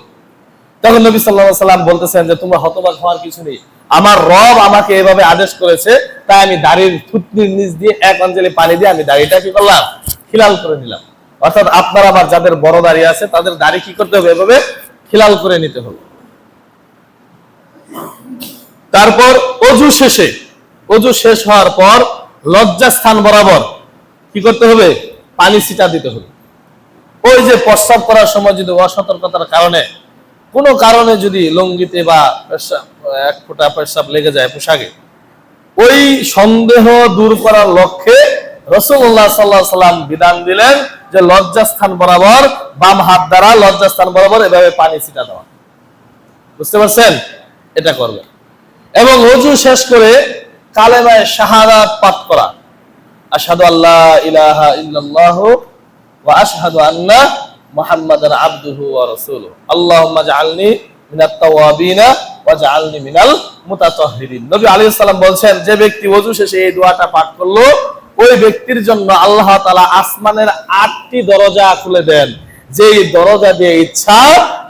তখন নবী সাল্লাল্লাহু আলাইহি সাল্লাম বলতেছেন যে তোমরা হতবাক হওয়ার কিছু নেই, আমার রব আমাকে এভাবে আদেশ করেছে, তাই আমি দাড়ির থুতনির নিচ দিয়ে এক অঞ্জলি পানি দিয়ে আমি দাড়িটা কি করলাম? খিলাল করে নিলাম। অর্থাৎ আপনার আমার যাদের বড় দাড়ি আছে, তাদের দাড়ি কি করতে হবে? এভাবে খিলাল করে নিতে হবে। তারপর ওযু শেষ হওয়ার পর লজ্জাস্থান বরাবর কি করতে হবে? পানি ছিটা দিতে হবে। ওই যে প্রস্রাব করার সময় যদি অসতর্কতার কারণে কোনো কারণে যদি লঙ্গিতে বা এক ফোঁটা পেশাব লেগে যায় পোশাকে, ওই সন্দেহ দূর করার লক্ষ্যে রাসূলুল্লাহ সাল্লাল্লাহু আলাইহি ওয়াসাল্লাম বিধান দিলেন যে লজ্জাস্থান বরাবর বাম হাত দ্বারা লজ্জাস্থান বরাবর এভাবে পানি ছিটা দেওয়া। বুঝতে পারছেন? এটা করবেন। এবং ওযু শেষ করে কালেমায়ে শাহাদাত পাঠ করা, আশহাদু আল্লা ইলাহা ইল্লাল্লাহু ওয়া আশহাদু আন্না মুহাম্মাদান আবদুহু ওয়া রাসূলুহু আল্লাহুম্মা জাআলনি মিনাত তাওয়াবিনা ওয়া জাআলনি মিনাল মুতাতাহহিরিন। নবী আলাইহিস সালাম বলছেন, যে ব্যক্তি ওযু শেষে এই দোয়াটা পাঠ করলো, ওই ব্যক্তির জন্য আল্লাহ তাআলা আসমানের 8টি দরজা খুলে দেন। যেই দরজা দিয়ে ইচ্ছা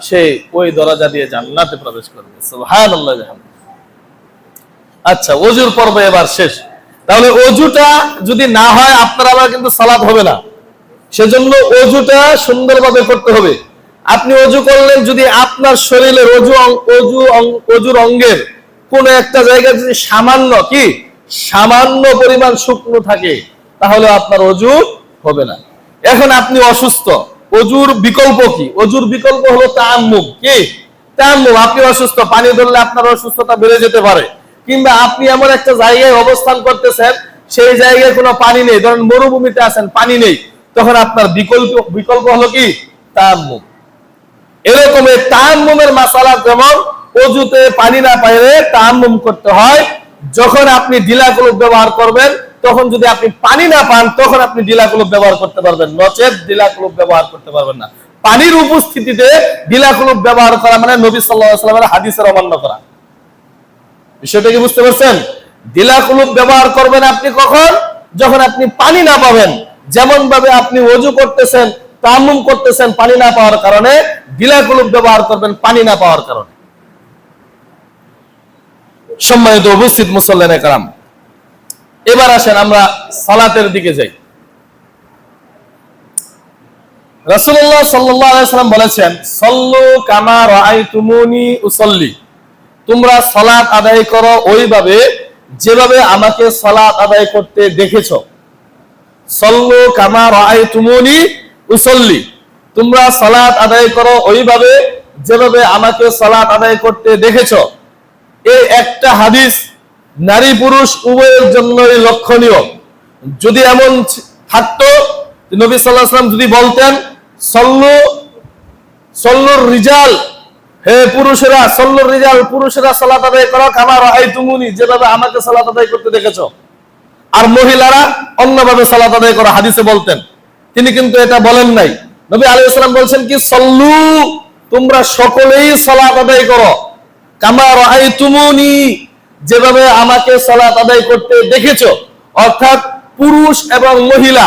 সে ওই দরজা দিয়ে জান্নাতে প্রবেশ করবে। সুবহানাল্লাহ। আচ্ছা, ওযুর পর্ব এবার শেষ। তাহলে ওযুটা যদি না হয় আপনার আবার কিন্তু সালাত হবে না। সেজন্য ওযুটা সুন্দরভাবে করতে হবে। আপনি ওযু করলেন, যদি আপনার শরীরের ওযুর অঙ্গের কোন একটা জায়গায় যদি সামান্য পরিমাণ শুকনো থাকে, তাহলে আপনার ওযু হবে না। এখন আপনি অসুস্থ, ওযুর বিকল্প কি? ওযুর বিকল্প হলো তায়াম্মুম। কি তায়াম্মুম? আপনি অসুস্থ, পানি ধরলে আপনার অসুস্থতা বেড়ে যেতে পারে, কিংবা আপনি এমন একটা জায়গায় অবস্থান করতেছেন, সেই জায়গায় কোনো পানি নেই, ধরেন মরুভূমিতে আছেন, পানি নেই, তখন আপনার বিকল্প হলো কি? তায়াম্মুম। এরকম তায়াম্মুমের মাসালা যেমন ওযুতে পানি না পাইলে তায়াম্মুম করতে হয়। যখন আপনি ঢিলা কলুপ ব্যবহার করবেন, তখন যদি আপনি পানি না পান, তখন আপনি ঢিলা কলুপ ব্যবহার করতে পারবেন, নচেত ঢিলা কলুপ ব্যবহার করতে পারবেন না। পানির উপস্থিতিতে ঢিলা কলুপ ব্যবহার করা মানে নবী সাল্লাল্লাহু আলাইহি ওয়াসাল্লামের হাদিসের অমান্য করা। বিষয়টা কি বুঝতে পারছেন? ঢিলা কলুপ ব্যবহার করবেন আপনি কখন? যখন আপনি পানি না পাবেন। যেমন ভাবে আপনি ওযু করতেছেন, তায়াম্মুম করতেছেন পানি না পাওয়ার কারণে, ঢিলা কলুপ ব্যবহার করবেন পানি না পাওয়ার কারণে। সম্মানিত উপস্থিত মুসল্লিয়ানে কেরাম, এবার আসেন আমরা সালাতের দিকে যাই। রাসূলুল্লাহ সাল্লাল্লাহু আলাইহি ওয়াসাল্লাম বলেছেন, সল্লু কামা রাআইতুমুনি উসাল্লি, তোমরা সালাত আদায় করো ওইভাবে যেভাবে আমাকে সালাত আদায় করতে দেখেছো। সল্লু কামা রাআইতুমুনি উসাল্লি, তোমরা সালাত আদায় করো ওইভাবে যেভাবে আমাকে সালাত আদায় করতে দেখেছো। এই একটা হাদিস নারী পুরুষ উভয়ের জন্যই লক্ষণীয়। যদি এমন থাকতো, নবী সাল্লাল্লাহু আলাইহি ওয়াসাল্লাম যদি বলতেন সল্লুর রিজাল, হে পুরুষেরা, সল্লুর রিজাল, পুরুষেরা সালাত আদায় করো কামা রাআইতুমুনি, যেভাবে আমাকে সালাত আদায় করতে দেখেছো। আর মহিলারা অন্যভাবে সালাত আদায় করো, হাদিসে বলতেন। তিনি কিন্তু এটা বলেন নাই। নবী আলাইহিস সালাম বলছেন কি, সল্লু, তোমরা সকলেই সালাত আদায় করো, কামা রাআইতুমুনি, যেভাবে আমাকে সালাত আদায় করতে দেখেছো। অর্থাৎ পুরুষ এবং মহিলা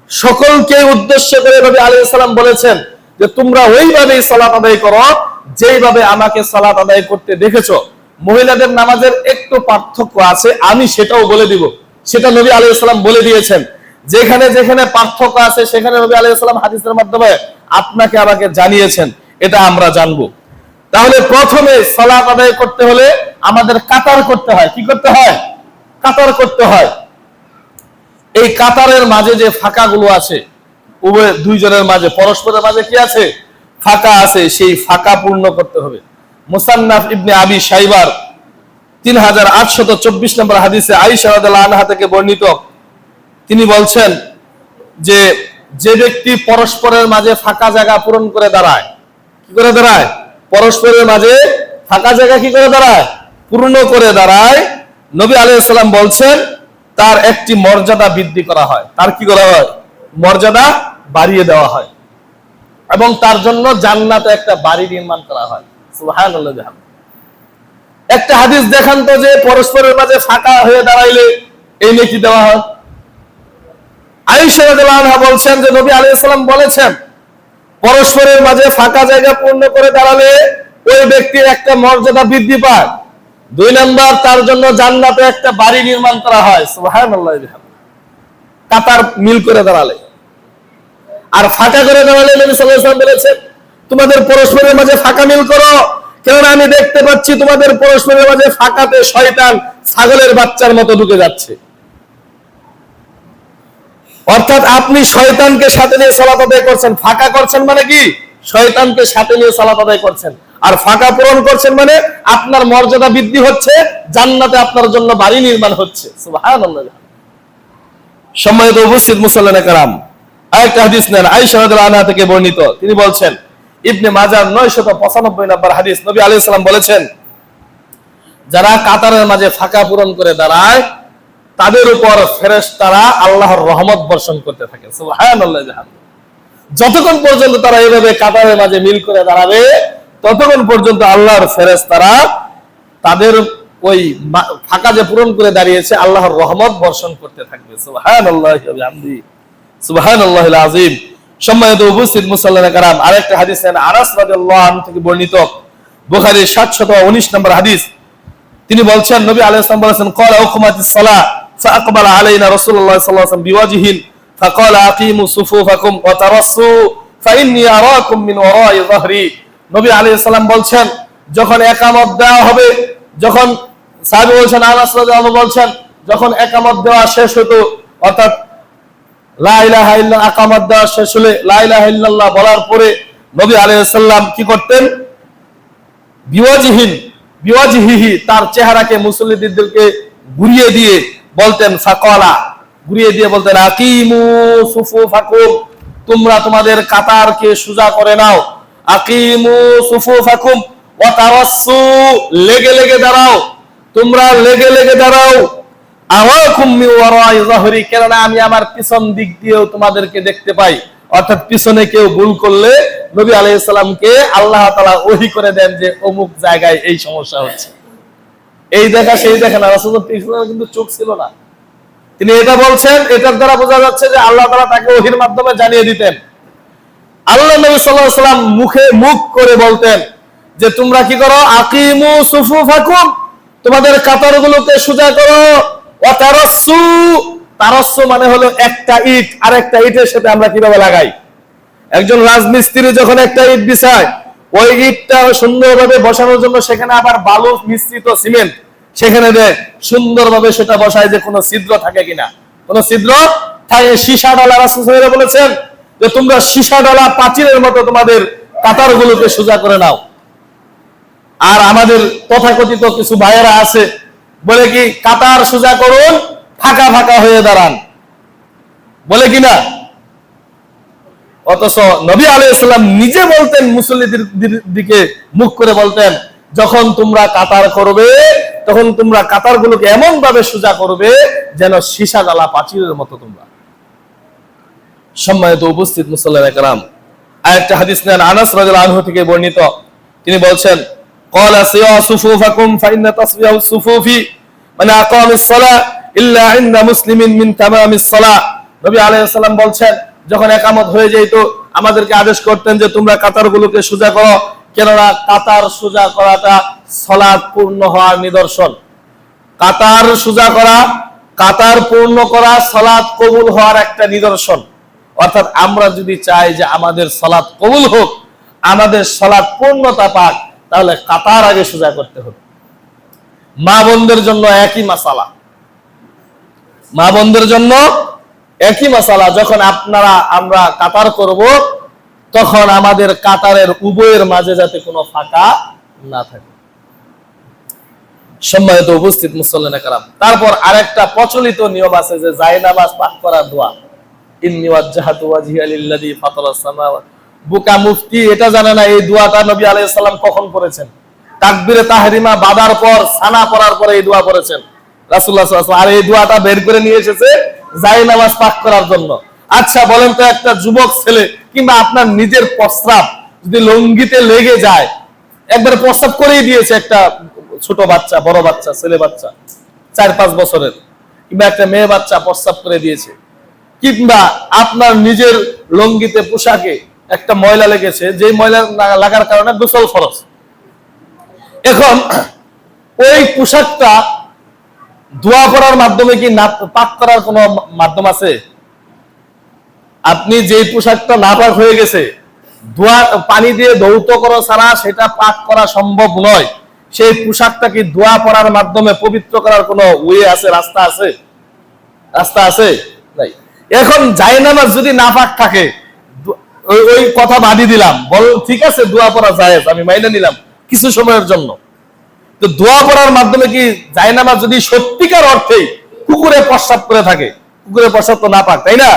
সকলকে উদ্দেশ্য করে নবী আলাইহিস সালাম বলেছেন যে তোমরা ওইভাবেই সালাত আদায় করো যেইভাবে আমাকে সালাত আদায় করতে দেখেছো। মহিলাদের নামাজের একটু পার্থক্য আছে, আমি সেটাও বলে দিব। সেটা নবী আলাইহিস সালাম বলে দিয়েছেন। যেখানে যেখানে পার্থক্য আছে সেখানে নবী আলাইহিস সালাম হাদিসের মাধ্যমে আপনাকে আমাকে জানিয়েছেন, এটা আমরা জানবো। তাহলে প্রথমে সালাত আদায় করতে হলে আমাদের কাতার করতে হয়। কি করতে হয়? কাতার করতে হয়। এই কাতারের মাঝে যে ফাঁকাগুলো আছে, উভয় দুইজনের মাঝে, পরস্পরের মাঝে কি আছে? ফাঁকা আছে। সেই ফাঁকা পূর্ণ করতে হবে। মুসান্নাফ ইবনে আবি শাইবার 3824 নম্বর হাদিসে আয়েশা রাদিয়াল্লাহু আনহা থেকে বর্ণিত, তিনি বলছেন যে যে ব্যক্তি পরস্পরের মাঝে ফাঁকা জায়গা পূরণ করে দাঁড়ায়, কি করে দাঁড়ায়? পরস্পরের মাঝে ফাঁকা জায়গা কি করে দাঁড়ায়? পূর্ণ করে দাঁড়ায়। নবী আলাইহিস সালাম বলছেন তার একটি মর্যাদা বৃদ্ধি করা হয়। তার কি করা হয়? মর্যাদা বাড়িয়ে দেওয়া হয়, এবং তার জন্য জান্নাতে একটা বাড়ি নির্মাণ করা হয়। সুবহানাল্লাহ। একটা হাদিস দেখান তো যে পরস্পরের মাঝে ফাঁকা হয়ে দাঁড়াইলে এই নেকি দেওয়া হয়। আয়েশা রাদিয়াল্লাহু আনহা বলছেন যে নবী আলাইহিস সালাম বলেছেন পরস্পরের মাঝে ফাঁকা জায়গা পূর্ণ করে দাঁড়ালে ওই ব্যক্তির একটা মর্যাদা বৃদ্ধি পায়। 2 নাম্বার, তার জন্য জান্নাতে একটা বাড়ি নির্মাণ করা হয়। সুবহানাল্লাহ। কাতার মিল করে দাঁড়ালে। আর ফাঁকা করে দাঁড়ালে নবী সাল্লাল্লাহু আলাইহি ওয়াসাল্লাম বলেছেন তোমাদের পরস্পরের মাঝে ফাঁকা মিল করো, কেননা আমি দেখতে পাচ্ছি তোমাদের পরস্পরের মাঝে ফাঁকাতে শয়তান ছাগলের বাচ্চার মতো ঢুকে যাচ্ছে। অর্থাৎ আপনি শয়তানকে সাথে নিয়ে সালাত আদায় করছেন। ফাঁকা করছেন মানে কি? শয়তানকে সাথে নিয়ে সালাত আদায় করছেন। আর ফাঁকা পূরণ করছেন মানে আপনার মর্যাদা বৃদ্ধি হচ্ছে, জান্নাতে আপনার জন্য বাড়ি নির্মাণ হচ্ছে। সুবহানাল্লাহ। সম্মানিত উপস্থিত মুসল্লিয়ানে কেরাম, আরেকটা হাদিস নেন আয়েশা রাদিয়াল্লাহু আনহা থেকে বর্ণিত, তিনি বলছেন, ইবনে মাজাহ 995 নম্বর হাদিস, নবী আলাইহিস সালাম বলেছেন যারা কাতারের মাঝে ফাঁকা পূরণ করে দাঁড়ায় তাদের উপর ফেরেশতারা আল্লাহর রহমত বর্ষণ করতে থাকে। সুবহানাল্লাহ। যতক্ষণ পর্যন্ত তারা এইভাবে কাতারের মাঝে মিল করে দাঁড়াবে ততক্ষণ পর্যন্ত আল্লাহর ফেরেশতারা তাদের ওই ফাঁকা যে পূরণ করে দাঁড়িয়েছে আল্লাহর রহমত বর্ষণ করতে থাকবে। সুবহানাল্লাহি ওয়া বিহামদিহি, সুবহানাল্লাহিল আযীম। সম্মানিত উপস্থিত মুসল্লিয়ানে কেরাম, আরেকটা হাদিস আনাস রাদিয়াল্লাহু আনহু থেকে বর্ণিত, বুখারী 719 নম্বর হাদিস, তিনি বলছেন নবী আলাইহিস সালাম বলেছেন ক্বালা উকমাতিস সালাহ ফাআকবালা আলাইনা রাসূলুল্লাহ সাল্লাল্লাহু আলাইহি ওয়াসাল্লাম বিওয়াজহিন ফাকালা আকিমু সুফুফাকুম ওয়া তারাসসু ফাইন্নী আরাকুম মিন ওয়ারাই যাহরি। নবী আলাইহিস সালাম বলছেন যখন ইকামত দেওয়া হবে, যখন সাহাবী বলছেন, আনাস রাদিয়াল্লাহু আনহু বলছেন যখন ইকামত দেওয়া শেষ হতো, অর্থাৎ লা ইলাহা ইল্লাল্লাহ ইকামত দেওয়া শেষ হলে লা ইলাহা ইল্লাল্লাহ বলার পরে নবী আলাইহিস সালাম কি করতেন? বিওয়াজহিহি, তার চেহারাকে মুসল্লিদেরকে ঘুরিয়ে দিয়ে বলতেন, ফাকালা, ঘুরিয়ে দিয়ে বলতেন, আকিমু সুফুফাকুম, তোমরা তোমাদের কাতারকে সোজা করে নাও। আকিমু সুফুফাকুম ওয়া তারাসসু, লেগে লেগে দাঁড়াও, তোমরা লেগে লেগে দাঁড়াও। আওয়াকুম মিন ওয়ারাই যাহরি, কেননা আমি আমার পিছন দিক দিয়েও তোমাদেরকে দেখতে পাই। অর্থাৎ পিছনে কেউ ভুল করলে নবী আলাইহিস সালামকে আল্লাহ তাআলা ওহী করে দেন যে অমুক জায়গায় এই সমস্যা হচ্ছে, এই দেখা সেই দেখা না। রাসূলুল্লাহ পিছনে কিন্তু চোখ ছিল না। তিনি এটা বলছেন, এটার দ্বারা বোঝা যাচ্ছে যে আল্লাহ তাআলা তাকে ওহীর মাধ্যমে জানিয়ে দিতেন। আল্লাহ নবী সাল্লাল্লাহু আলাইহি ওয়াসাল্লাম মুখ করে বলতেন যে তোমরা কি করো? আকিমু সুফুফাকুম, তোমাদের কাতারগুলোকে সোজা করো। ওয়া তারাসসু, তারাসসু মানে হলো একটা ইট আরেকটা ইটের সাথে আমরা কিভাবে লাগাই। একজন রাজমিস্ত্রি যখন একটা ইট বিছায়, ওই ইটটা সুন্দরভাবে বসানোর জন্য সেখানে আবার বালু মিশ্রিত সিমেন্ট সেখানে দেয়, সুন্দরভাবে সেটা বসায় যে কোনো ছিদ্র থাকে কিনা। কোনো ছিদ্র থাকে। সীসা ডালা, রাসূল সাল্লাল্লাহু আলাইহি ওয়াসাল্লাম বলেছেন যে তোমরা সীসা ডালা পাঁচিলের মতো তোমাদের কাতারগুলোকে সোজা করে নাও। আর আমাদের তথাকথিত কিছু ভাইয়েরা আছে বলে কি কাতার সোজা করুন, ফাঁকা ফাঁকা হয়ে দাঁড়ান, বলে কিনা। অথচ নবী আলাইহিস সালাম নিজে বলতেন, মুসল্লিদের দিকে মুখ করে বলতেন, যখন তোমরা কাতার করবে তখন তোমরা কাতারগুলোকে এমন ভাবে সোজা করবে যেন সীসা ডালা পাঁচিলের মতো তোমরা। সম্মানিত উপস্থিত মুসল্লিয়ানে কেরাম, আরেকটা হাদিস নেন আনাস রাদিয়াল্লাহু আনহু থেকে বর্ণিত। তিনি বলছেন, ক্বালা সিয়া সুফুফাকুম ফাইন্না তাসবিয়াউ সুফুফি মানে আকামিস সালাহ ইল্লা ইনদা মুসলিমিন মিন তামামিস সালাহ। নবী আলাইহিস সালাম বলছেন, যখন একামত হয়ে যেত আমাদেরকে আদেশ করতেন যে তোমরা কাতারগুলোকে সোজা করো, কেননা কাতার সোজা করাটা সালাত পূর্ণ হওয়ার নিদর্শন। কাতার সোজা করা, কাতার পূর্ণ করা সালাত কবুল হওয়ার একটা নিদর্শন। অর্থাৎ আমরা যদি চাই যে আমাদের সালাত কবুল হোক, আমাদের সালাত পূর্ণতা পাক, তাহলে কাতার আগে সোজা করতে হবে। মা বোনদের জন্য একই মাসালা, মা বোনদের জন্য একই মাসালা। যখন আমরা কাতার করব, তখন আমাদের কাতারের উভয়ের মাঝে যাতে কোনো ফাঁকা না থাকে। সম্মানিত উপস্থিত মুসল্লিয়ানে কেরাম, তারপর আরেকটা প্রচলিত নিয়ম আছে যে জায়নামাজ পাঠ করার দোয়া, ইন্নী ওয়াজ্জাহাতু ওয়াজহিয়া লিল্লাযী ফাতারাস সামাওয়াতি। বুকা মুফতি এটা জানে না এই দোয়াটা নবী আলাইহিস সালাম কখন করেছেন। তাকবীরে তাহরিমা বাঁধার পর, সানা পড়ার পরে এই দোয়া করেছেন রাসূলুল্লাহ সাল্লাল্লাহু আলাইহি ওয়াসাল্লাম। আর এই দোয়াটা বের করে নিয়ে এসেছে জায়নামাজ পাঠ করার জন্য। আচ্ছা বলেন তো, একটা যুবক ছেলে কিংবা আপনার নিজের প্রস্রাব যদি লঙ্গিতে লেগে যায়, একবার প্রস্রাব করেই দিয়েছে একটা ছোট বাচ্চা, বড় বাচ্চা, ছেলে বাচ্চা 4-5 বছরের, কিংবা একটা মেয়ে বাচ্চা প্রস্রাব করে দিয়েছে, কিংবা আপনার নিজের লঙ্গিতে পোশাকে একটা ময়লা লেগেছে, যে ময়লা লাগার কারণে গোসল ফরজ। এখন ওই পোশাকটা দোয়া করার মাধ্যমে কি না পাক করার কোনো মাধ্যম আছে? আপনি যে পোশাকটা নাপাক হয়ে গেছে, দোয়া পানি দিয়ে ধৌত করা ছাড়া সেটা পাক করা সম্ভব নয়, সেই পোশাকটা কি দোয়া পড়ার মাধ্যমে পবিত্র করার কোনো ওয়ে আছে, রাস্তা আছে? রাস্তা আছে? নাই। এখন জায়নামাজ যদি নাপাক থাকে, ওই কথা বাদই দিলাম, বল ঠিক আছে দোয়া পড়া জায়েজ, আমি মাইনে নিলাম কিছু সময়ের জন্য। তো দোয়া পড়ার মাধ্যমে কি জায়নামাজ যদি সত্যিকার অর্থে কুকুরে প্রস্রাব করে থাকে, কুকুরে প্রস্রাব তো নাপাক, তাই না?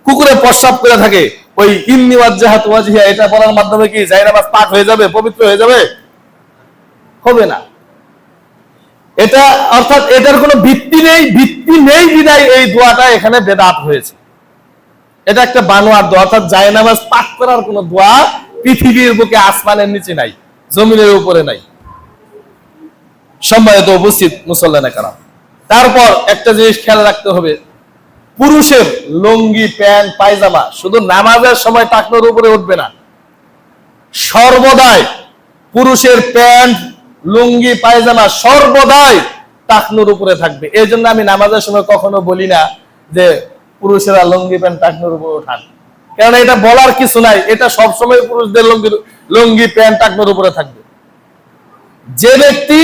কুকুরে প্রস্রাব করে থাকে, ওই ইন্নী ওয়াজ্জাহাতু ওয়াজহিয়া এটা পড়ার মাধ্যমে কি জায়নামাজ পাক হয়ে যাবে, পবিত্র হয়ে যাবে? হবে না। এটা অর্থাৎ এটার কোনো ভিত্তি নেই বিধায় এই দোয়াটা এখানে বেদাত হয়েছে। এটা একটা বানোয়ার দোয়া। অর্থাৎ জায়নামাজ পাক করার কোনো দোয়া পৃথিবীর বুকে, আসমানের নিচে নাই, জমিনের উপরে নাই। সম্মানিত উপস্থিত মুসল্লিয়ানে কেরাম, তারপর একটা জিনিস খেয়াল রাখতে হবে, পুরুষের লুঙ্গি, প্যান্ট, পায়জামা শুধু নামাজের সময় টাকনোর উপরে উঠবে না, সর্বদাই পুরুষের প্যান্ট, লুঙ্গি, পায়জামা সর্বদাই টাকনোর উপরে থাকবে। এই জন্য আমি নামাজের সময় কখনো বলি না যে পুরুষেরা লুঙ্গি প্যান্ট টাকনোর উপরে ওঠান, কারণ এটা বলার কিছু নাই। এটা সবসময় পুরুষদের লুঙ্গি প্যান্ট টাকনোর উপরে থাকবে। যে ব্যক্তি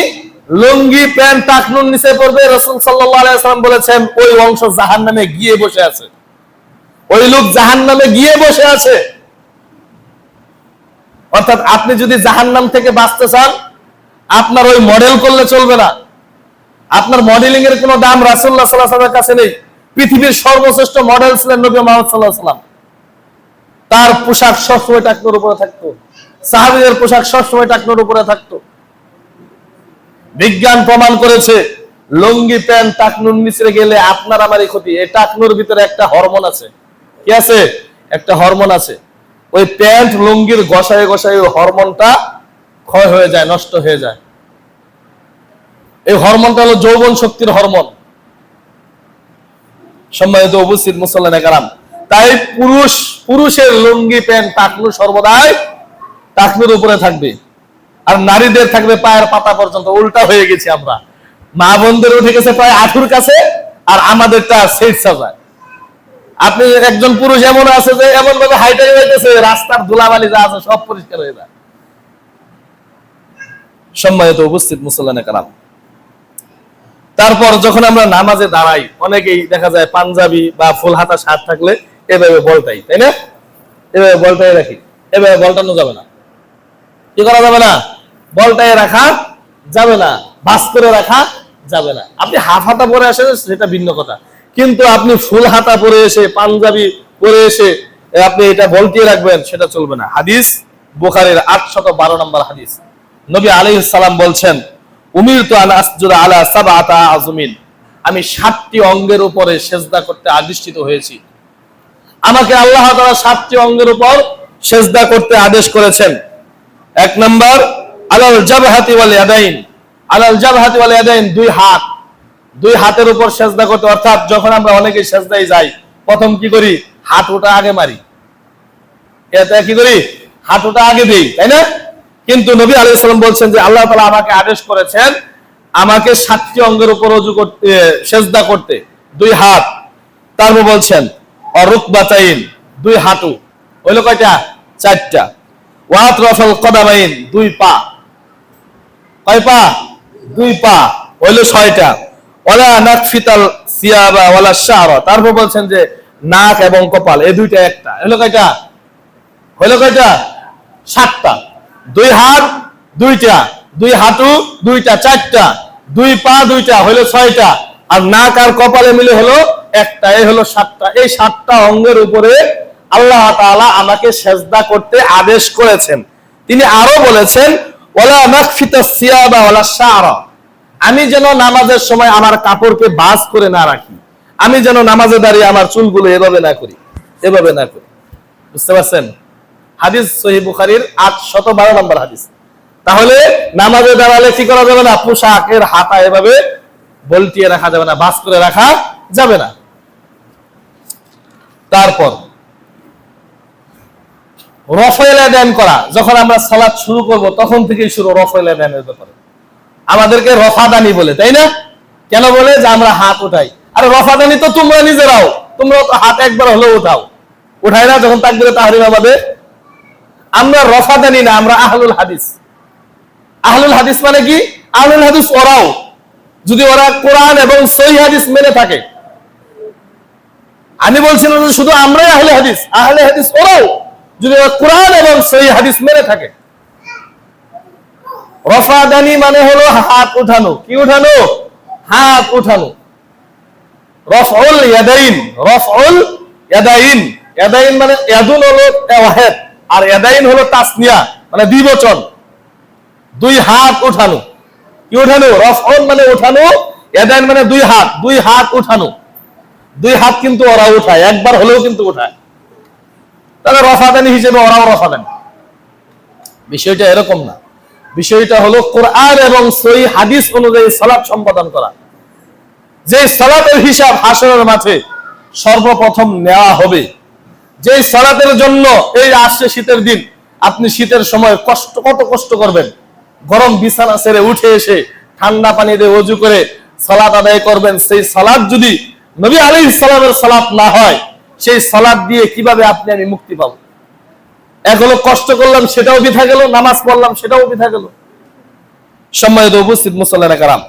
লুঙ্গি প্যান্ট টাকনুর নিচে পড়বে, রাসূল সাল্লাল্লাহু আলাইহি ওয়াসাল্লাম বলেছেন ওই অংশ জাহান্নামে গিয়ে বসে আছে, ওই লোক জাহান্নামে গিয়ে বসে আছে। অর্থাৎ আপনি যদি জাহান্নাম থেকে বাঁচতে চান, আপনার ওই মডেল করলে চলবে না। আপনার মডেলিং এর কোনো দাম রাসূলুল্লাহ সাল্লাল্লাহু আলাইহি ওয়াসাল্লামের কাছে নেই। পৃথিবীর সর্বশ্রেষ্ঠ মডেল ছিলেন নবী মুহাম্মদ সাল্লাল্লাহু আলাইহি ওয়াসাল্লাম। তার পোশাক সবসময় টাকনুর উপরে থাকতো, সাহাবীদের পোশাক সবসময় টাকনুর উপরে থাকতো। বিজ্ঞান প্রমাণ করেছে লুঙ্গি প্যান্ট টাকনুর নিচে গেলে আপনার আমারই ক্ষতি। এই টাকনুর ভিতরে একটা হরমোন আছে। কি আছে? একটা হরমোন আছে। ওই প্যান্ট লুঙ্গির গসায় গসায় ওই হরমোনটা ক্ষয় হয়ে যায়, নষ্ট হয়ে যায়। এই হরমোনটা হলো যৌবন শক্তির হরমোন। সম্মানিত উপস্থিত মুসল্লিয়ানে কেরাম, তাই পুরুষের লুঙ্গি প্যান্ট টাকনু সর্বদাই টাকনুর উপরে থাকবে, আর নারীদের থাকবে পায়ের পাতা পর্যন্ত। উল্টা হয়ে গেছি আমরা, মা বোনদের উঠে গেছে প্রায় হাঁটুর কাছে, আর আমাদেরটা সেট সাজায়। আপনি একজন পুরুষ এমন আছে যে এমন ভাবে হাইটে যাইতেছে, রাস্তার ধুলাবালি যা আছে সব পরিষ্কার হয়ে যায়। সম্মানিত উপস্থিত মুসল্লিয়ানে কেরাম, তারপর যখন আমরা নামাজে দাঁড়াই, অনেকেই দেখা যায় পাঞ্জাবি বা ফুল হাতা শার্ট থাকলে এভাবে বলটাই, তাই না? এভাবে বলটাই রাখি, এভাবে বলটানো যাবে না। কি করা যাবে না? বলটাই রাখা যাবে না, বাস করে রাখা যাবে না। আপনি হাফ হাতা পরে আসেন সেটা ভিন্ন কথা, কিন্তু আপনি ফুল হাতা পরে এসে, পাঞ্জাবি পরে এসে আপনি এটা বলটিয়ে রাখবেন, সেটা চলবে না। হাদিস বুখারীর 812 নম্বর হাদিস। নবী আলাইহিস সালাম বলছেন, উমিরতু আন আসজুদা আলা সাবআতা আযমিন, আমি 7টি অঙ্গের উপরে সেজদা করতে আদিষ্ঠিত হয়েছি। আমাকে আল্লাহ তাআলা 7টি অঙ্গের উপর সেজদা করতে আদেশ করেছেন। এক নাম্বার আলাল জাবহাতি ওয়াল ইয়াদাইন, আলাল জাবহাতি ওয়াল ইয়াদাইন, দুই হাতের উপর সেজদা করতে। অর্থাৎ যখন আমরা অনেকে সেজদায় যাই, প্রথম কি করি? হাঁটুটা আগে মারি, এটা কি করি? হাঁটুটা আগে দেই, তাই না? কিন্তু নবী আলাইহিস সালাম বলছেন যে আল্লাহ তাআলা আমাকে আদেশ করেছেন আমাকে 7টি অঙ্গের উপর ওযু করতে, সেজদা করতে, 2 হাত। তারপর বলছেন অরুকবাতাইন, 2 হাঁটু, হইলো কয়টা? 4টা। ওয়াতরাফাল কদামাইন, 2 পা, কয় পা? 2 পা, হইলো 6টা। ওয়ালা নাকফিতাল সিয়াবা ওয়ালা শারা, তারপর বলছেন যে নাক এবং কপাল, এই দুইটা একটা, হলো কয়টা? হইলো কয়টা? 7টা। 2 হাত 2টা, 2 হাঁটু 2টা, 4টা, 2 পা 2টা, হইলো 6টা, আর নাক আর কপালে মিলে হলো একটা, এই হলো 7টা। এই 7টা অঙ্গের উপরে আল্লাহ তাআলা আমাকে সেজদা করতে আদেশ করেছেন। তিনি আরো বলেছেন ওয়ালা নাকফিতাস সিয়াবা ওয়ালা শারা, আমি যেন নামাজের সময় আমার কাপড়কে ভাঁজ করে না রাখি, আমি যেন নামাজে দাঁড়িয়ে আমার চুলগুলো এভাবে না করি, এভাবে না করি। বুঝতে পারছেন? হাদিস সহিহ বুখারীর 812 নম্বর হাদিস। তাহলে নামাজে দাঁড়ালে কি করা যাবে না? পোশাকের হাতা এভাবে বলটিয়ে রাখা যাবে না, ভাঁজ করে রাখা যাবে না। তারপর রফাইল আদান করা, যখন আমরা সালাত শুরু করব তখন থেকেই শুরু রফাইল আদানের ব্যাপারে। আমাদেরকে রফাদানি বলে, তাই না? কেন বলে? যে আমরা হাত উঠাই। আরে রফাদানি তো তোমরা নিজেরাও, তোমরা তো হাত একবার হলেও উঠাও, উঠাই না যখন তাকবীরে তাহরিমা বাদে? আমরা রফাদানি না, আমরা আহলুল হাদিস। আহলুল হাদিস মানে কি? আহলুল হাদিস ওরাও, যদি ওরা কোরআন এবং সহিহ হাদিস মেনে থাকে। আমি বলছিলাম যে শুধু আমরাই আহলে হাদিস, আহলে হাদিস ওরাও, যদি ওরা কোরআন এবং সহিহ হাদিস মেনে থাকে। রফাদানি মানে হলো হাত উঠানো। কি উঠানো? হাত উঠানো। রফউল ইয়াদাইন, রফউল ইয়াদাইন, ইয়াদাইন মানে ইয়াদুন হলো ওয়াহিদ, আর ইয়াদাইন হলো তাসনিয়া মানে দ্বিবচন। 2 হাত উঠানো। কি উঠানো? রফউল মানে উঠানো, ইয়াদাইন মানে 2 হাত, 2 হাত উঠানো। 2 হাত কিন্তু ওরা উঠায়, একবার হলেও কিন্তু উঠায়। তাহলে রফাদানি হিসেবে ওরাও রফাদানি। বিষয়টা এরকম না, বিষয়টা হলো কোরআন এবং সহিহ হাদিস অনুযায়ী সালাত সম্পাদন করা। যে সালাতের হিসাব হাসরের মাঠে সর্বপ্রথম নেওয়া হবে, যে সালাতের জন্য এই আসছে শীতের দিন, আপনি শীতের সময় কত কষ্ট করবেন, গরম বিছানা ছেড়ে উঠে এসে ঠান্ডা পানি দিয়ে ওযু করে সালাত আদায় করবেন। সেই সালাত যদি নবী আলাইহিস সালামের সালাত না হয়, সেই সালাত দিয়ে কিভাবে আপনি আমি মুক্তি পাবো? এক হলো কষ্ট করলাম সেটাও বৃথা গেল, নামাজ পড়লাম সেটাও বৃথা গেল। সম্মানিত উপস্থিত মুসল্লিরা কারাম,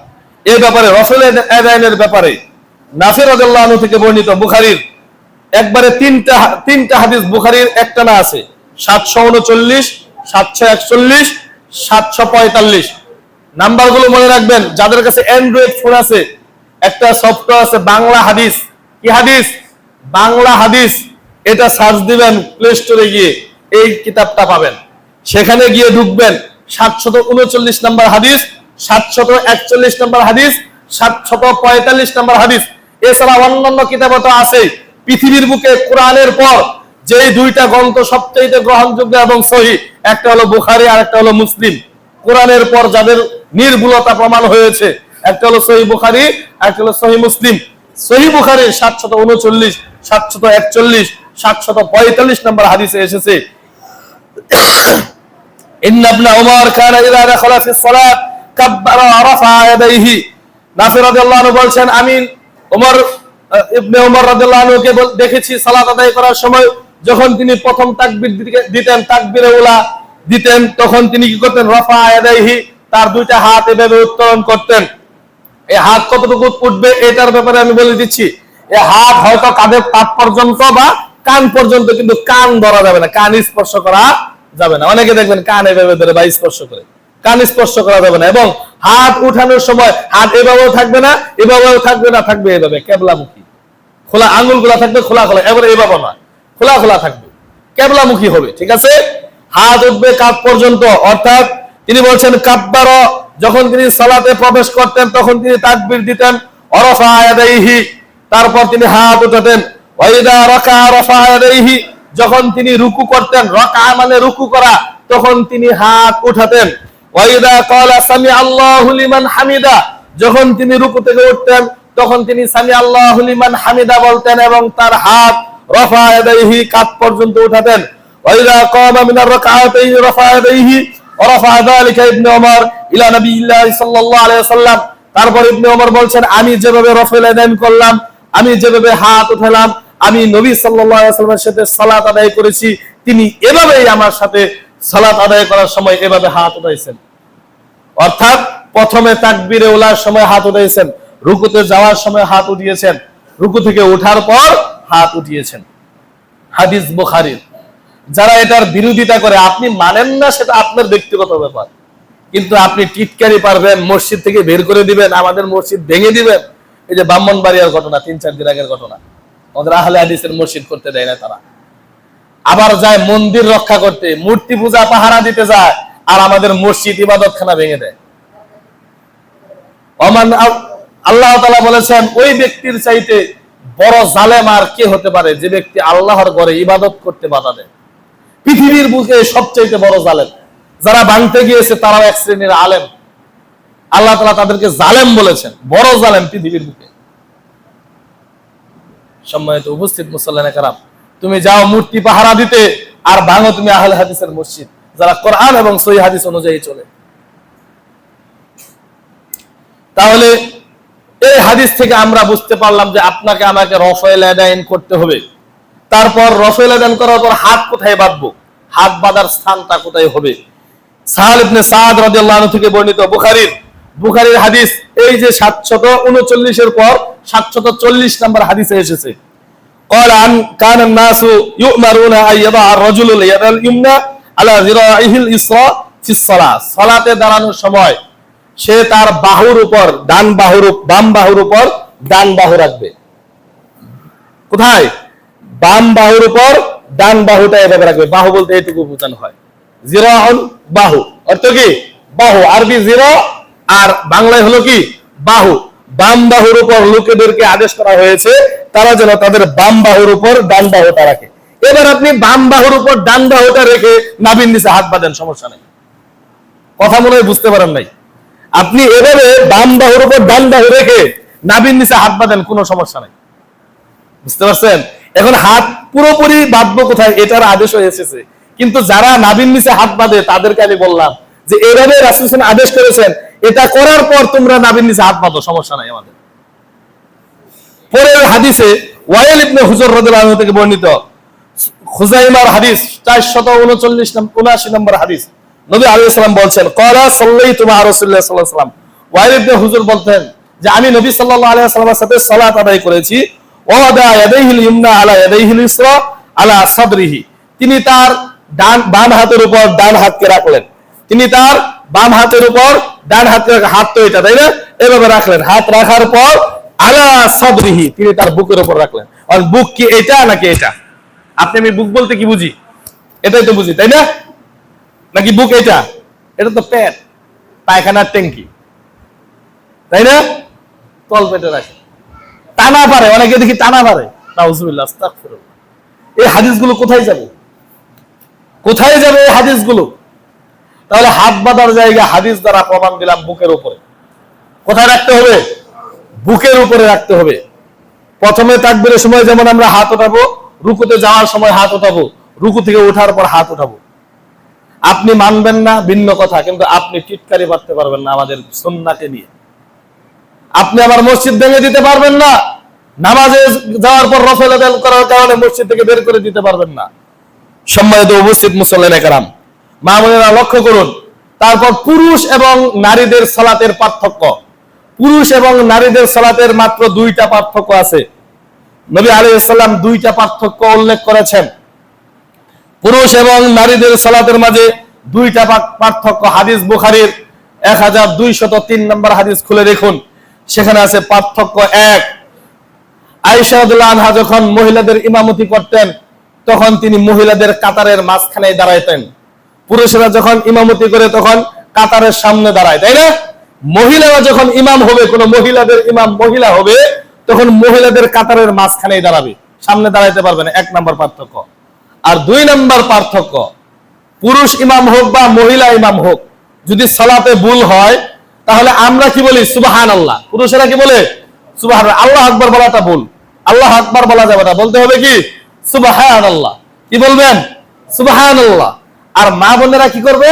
এই ব্যাপারে রফুল আদানের ব্যাপারে নাফি রাদিয়াল্লাহু আনহু থেকে বর্ণিত বুখারীর একবারে তিনটা হাদিস বুখারীর একটানা আছে, 739, 741, 745। নাম্বারগুলো মনে রাখবেন। যাদের কাছে অ্যান্ড্রয়েড ফোন আছে, একটা সফটওয়্যার আছে বাংলা হাদিস। কি হাদিস? বাংলা হাদিস। এটা সার্চ দিবেন প্লে স্টোরে গিয়ে, এই কিতাবটা পাবেন। সেখানে গিয়ে ঢুকবেন 739 নম্বর হাদিস, 741 নম্বর হাদিস, 745 নম্বর হাদিস। এছাড়া অন্যান্য কিতাবও তো আছে। পৃথিবীর বুকে কোরআনের পর যেই 2টা গ্রন্থ সবচেয়ে গ্রহণযোগ্য এবং সহিহ, একটা হলো বুখারী আর একটা হলো মুসলিম। কোরআনের পর যাদের নির্ভুলতা প্রমাণ হয়েছে, একটা হলো সহিহ বুখারী আর একটা হলো সহিহ মুসলিম। সহিহ বুখারীর 739, 741, 745 নম্বর হাদিসে এসেছে ইন্না ইবনে উমর কানা ইযা দাখালা ফিস সালাত কাব্বারা ওয়া রাফা ইয়াদাইহি। নাফি রাদিয়াল্লাহু আনহু বলছেন, আমি ইবনে উমর রাদিয়াল্লাহু আনহুকে দেখেছি সালাত আদায় করার সময়, যখন তিনি প্রথম তাকবীর দিতেন, তাকবীরে উলা দিতেন, তখন তিনি কি করতেন? রাফা ইয়াদাইহি, তার 2টা হাত এভাবে উত্তোলন করতেন। এই হাত কতটুকু উঠবে এটার ব্যাপারে আমি বলে দিচ্ছি। এই হাত হয়তো কাঁধের তাপ পর্যন্ত বা কান পর্যন্ত, কিন্তু কান ধরা যাবে না, কান স্পর্শ করা যাবে না। অনেকে দেখবেন কান এভাবে ধরে বা স্পর্শ করে, কান স্পর্শ করা যাবে না। এবং হাত উঠানোর সময় হাত এভাবেও থাকবে না, এভাবেও থাকবে না, থাকবে এভাবে কেবলামুখী। খোলা আঙ্গুলগুলা থাকবে খোলা খোলা, এবারে এভাবে না, খোলা খোলা থাকবে, কেবলামুখী হবে। ঠিক আছে? হাত উঠবে কাঁধ পর্যন্ত। অর্থাৎ তিনি বলছেন কাব্বার, যখন তিনি সালাতে প্রবেশ করতেন তখন তিনি তাকবীর দিতেন, ওয়ারাফা ইয়াদাইহি, তারপর তিনি হাত উঠাতেন, ওয়াইদা রাকা রাফা ইয়াদাইহি, যখন তিনি রুকু করতেন, রাকা মানে রুকু করা, তখন তিনি হাত উঠাতেন। ওয়াইদা ক্বালা সামি আল্লাহু লিমান হামিদা, যখন তিনি রুকু থেকে উঠতেন তখন তিনি সামি আল্লাহু লিমান হামিদা বলতেন এবং তার হাত রাফা ইয়াদাইহি, কাঁধ পর্যন্ত উঠাতেন। ওয়াইদা কামা মিনার রাকাআতাইনি রাফা ইয়াদাইহি ওয়া রাফা যালিকা ইবনে ওমর ইলা নবিয়্যিল্লাহি সাল্লাল্লাহু আলাইহি ওয়াসাল্লাম। তারপর ইবনে ওমর বলছেন, আমি যেভাবে রাফাল আদান করলাম, আমি যেভাবে হাত উঠালাম, আমি নবী সাল্লাল্লাহু আলাইহি ওয়াসাল্লামের সাথে সালাত আদায় করেছি, তিনি এভাবেই আমার সাথে সালাত আদায় করার সময় এভাবে হাত উঠাইছেন। অর্থাৎ প্রথমে তাকবীরে উলার সময় হাত উঠাইছেন, রুকুতে যাওয়ার সময় হাত উঠিয়েছেন, রুকু থেকে ওঠার পর হাত উঠিয়েছেন। হাদিস বুখারীর। যারা এটার বিরোধিতা করে, আপনি মানেন না, সেটা আপনার ব্যক্তিগত ব্যাপার, কিন্তু আপনি টিটকারি পারবেন, মসজিদ থেকে বের করে দিবেন, আমাদের মসজিদ ভেঙে দিবেন। এই যে ব্রাহ্মণবাড়িয়ার ঘটনা, 3-4 দিন আগের ঘটনা, আমাদের আহলে হাদিসের মসজিদ করতে দেয় না তারা, আবার যায় মন্দির রক্ষা করতে, মূর্তি পূজা পাহারা দিতে যায়, আর আমাদের মসজিদ ইবাদতখানা ভেঙে দেয়। আল্লাহ তাআলা বলেছেন, ওই ব্যক্তির চাইতে বড় জালেম আর কে হতে পারে যে ব্যক্তি আল্লাহর ঘরে ইবাদত করতে বাধা দেয়। পৃথিবীর বুকে সবচেয়ে বড় জালেম, যারা ভাঙতে গিয়েছে তারাও এক শ্রেণীর আলেম। আল্লাহ তাআলা তাদেরকে জালেম বলেছেন, বড় জালেম পৃথিবীর বুকে। সম্মানিত উপস্থিত মুসল্লিয়ানে কেরাম, তুমি যাও মূর্তি পাহারা দিতে, আর ভাঙো তুমি আহলে হাদিসের মসজিদ, যারা কোরআন এবং সহিহ হাদিস অনুযায়ী চলে। তাহলে এই হাদিস থেকে আমরা বুঝতে পারলাম যে আপনাকে আমাকে রাফাল আদান করতে হবে। তারপর রাফাল আদান করার পর হাত কোথায় বাঁধবো, হাত বাঁধার স্থানটা কোথায় হবে? সাহাল ইবনে সাদ রাদিয়াল্লাহু আনহু থেকে বর্ণিত, বুখারীর হাদিস, এই যে 739 এর পর 740 নম্বর হাদিসে এসেছে, ক্বালা আন কানা নাসু ইউমারুনা আইয়াদা আর-রাজুলু ইয়াদাল ইমনা আলা যিরাইহিল ইসরা ফিস সালাহ, সালাতে দাঁড়ানোর সময় সে তার বাহুর উপর বাম বাহুর উপর ডান বাহু রাখবে। কোথায়? বাম বাহুর উপর ডান বাহুটা এভাবে রাখবে। বাহু বলতে এইটুকু বোঝানো হয়, জিরাউন বাহু, অর্থ কি? বাহু, আরবি জিরা আর বাংলায় হলো কি? বাহু। বাম বাহুর উপর লোকেদেরকে আদেশ করা হয়েছে তারা যেন তাদের বাম বাহুর উপর ডান বাহুটা রাখে। এবার আপনি বাম বাহুর উপর ডান বাহুটা রেখে নাভির নিচে হাত বাঁধেন, সমস্যা নেই। কথা মনে হয় বুঝতে পারেন নাই? আপনি এভাবে বাম বাহুর উপর ডান বাহু রেখে নাভির নিচে হাত বাঁধেন, কোনো সমস্যা নাই। বুঝতে পারছেন? এখন হাত পুরোপুরি বাঁধবো কোথায়, এটার আদেশও এসেছে, কিন্তু যারা নাভির নিচে হাত বাঁধে তাদেরকে আমি বললাম যে এভাবে রাসূল সাল্লাল্লাহু আলাইহি ওয়াসাল্লাম আদেশ করেছেন, এটা করার পর তোমরা নাভির নিচে হাত বাঁধো, সমস্যা নাই আমাদের। পরের হাদিসে ওয়াইল ইবনে হুজর রাদিয়াল্লাহু আনহু থেকে বর্ণিত, খুজাইমার হাদিস 479 নম্বর হাদিস, নবী আলাইহিস সালাম বলছেন, ক্বালা সাল্লাইতু মা রাসূলিল্লাহ সাল্লাল্লাহু আলাইহি ওয়াসাল্লাম, ওয়াইল ইবনে হুজর বলতেন যে আমি নবী সাল্লাল্লাহু আলাইহি ওয়াসাল্লামের সাথে সালাত আদায় করেছি। ওয়াদা ইয়াদাইহিল ইমনা আলা ইয়াদাইহিল ইসরা আলা সাদরিহি, তিনি তার বাম হাতের উপর ডান হাতকে রাখলেন, তিনি তার বাম হাতের উপর ডান হাতকে, হাত তো এটা তাই না, এভাবে রাখলেন, হাত রাখার পর আলা সাদরিহি, তিনি তার বুকের উপর রাখলেন। আর বুক কি এটা নাকি এটা? আপনি আমি বুক বলতে কি বুঝি? এটাই তো বুঝি, তাই না? নাকি বুক এটা? এটা তো পেট, পায়খানার ট্যাঙ্কি, তাই না? তল পেটে রাখে, টানা পারে, অনেকে দেখি টানা পারে। নাউজুবিল্লাহ, আস্তাগফিরুল্লাহ। এই হাদিসগুলো কোথায় যাবে? কোথায় যাবে এই হাদিসগুলো? তাহলে হাত বাঁধার জায়গা হাদিস দ্বারা প্রমাণ দিলাম বুকের উপরে। কোথায় রাখতে হবে? বুকের উপরে রাখতে হবে। প্রথমে তাকবীরের সময় যেমন আমরা হাত উঠাবো, রুকুতে যাওয়ার সময় হাত উঠাবো, রুকু থেকে ওঠার পর হাত উঠাবো। আপনি মানবেন না ভিন্ন কথা, কিন্তু আপনি টিটকারি পারতে পারবেন না আমাদের সুন্নাহকে নিয়ে। আপনি আবার মসজিদ ভেঙে দিতে পারবেন না, নামাজে যাওয়ার পর রাফাল আদান করার কারণে মসজিদ থেকে বের করে দিতে পারবেন না। সম্মানিত উপস্থিত মুসল্লিয়ানে কেরাম, মা বোনেরা লক্ষ্য করুন। তারপর পুরুষ এবং নারীদের সালাতের পার্থক্য। পুরুষ এবং নারীদের সালাতের মাত্র 2টা পার্থক্য আছে। নবী আলাইহিস সালাম 2টা পার্থক্য উল্লেখ করেছেন। পুরুষ এবং নারীদের সালাতের মাঝে 2টা পার্থক্য। হাদিস বুখারীর 1203 নম্বর হাদিস খুলে দেখুন, সেখানে আছে পার্থক্য 1। আয়েশা রাদিয়াল্লাহু আনহা যখন মহিলাদের ইমামতি করতেন তখন তিনি মহিলাদের কাতারের মাঝখানে দাঁড়াইতেন। পুরুষেরা যখন ইমামতি করে তখন কাতারের সামনে দাঁড়ায়, তাই না? মহিলারা যখন ইমাম হবে, কোন মহিলাদের ইমাম মহিলা হবে, তখন মহিলাদের কাতারের মাঝখানে দাঁড়াবে, সামনে দাঁড়াইতে পারবে না, 1 নাম্বার পার্থক্য। আর 2 নাম্বার পার্থক্য, পুরুষ ইমাম হোক বা মহিলা ইমাম হোক, যদি সালাতে ভুল হয় তাহলে আমরা কি বলি? সুবহানাল্লাহ। পুরুষেরা কি বলে? সুবহানাল্লাহ। আল্লাহু আকবার বলাটা ভুল, আল্লাহু আকবার বলা যাবে না, বলতে হবে কি? সুবহানাল্লাহ। কি বলবেন? সুবহানাল্লাহ। আর মা বোনেরা কি করবে?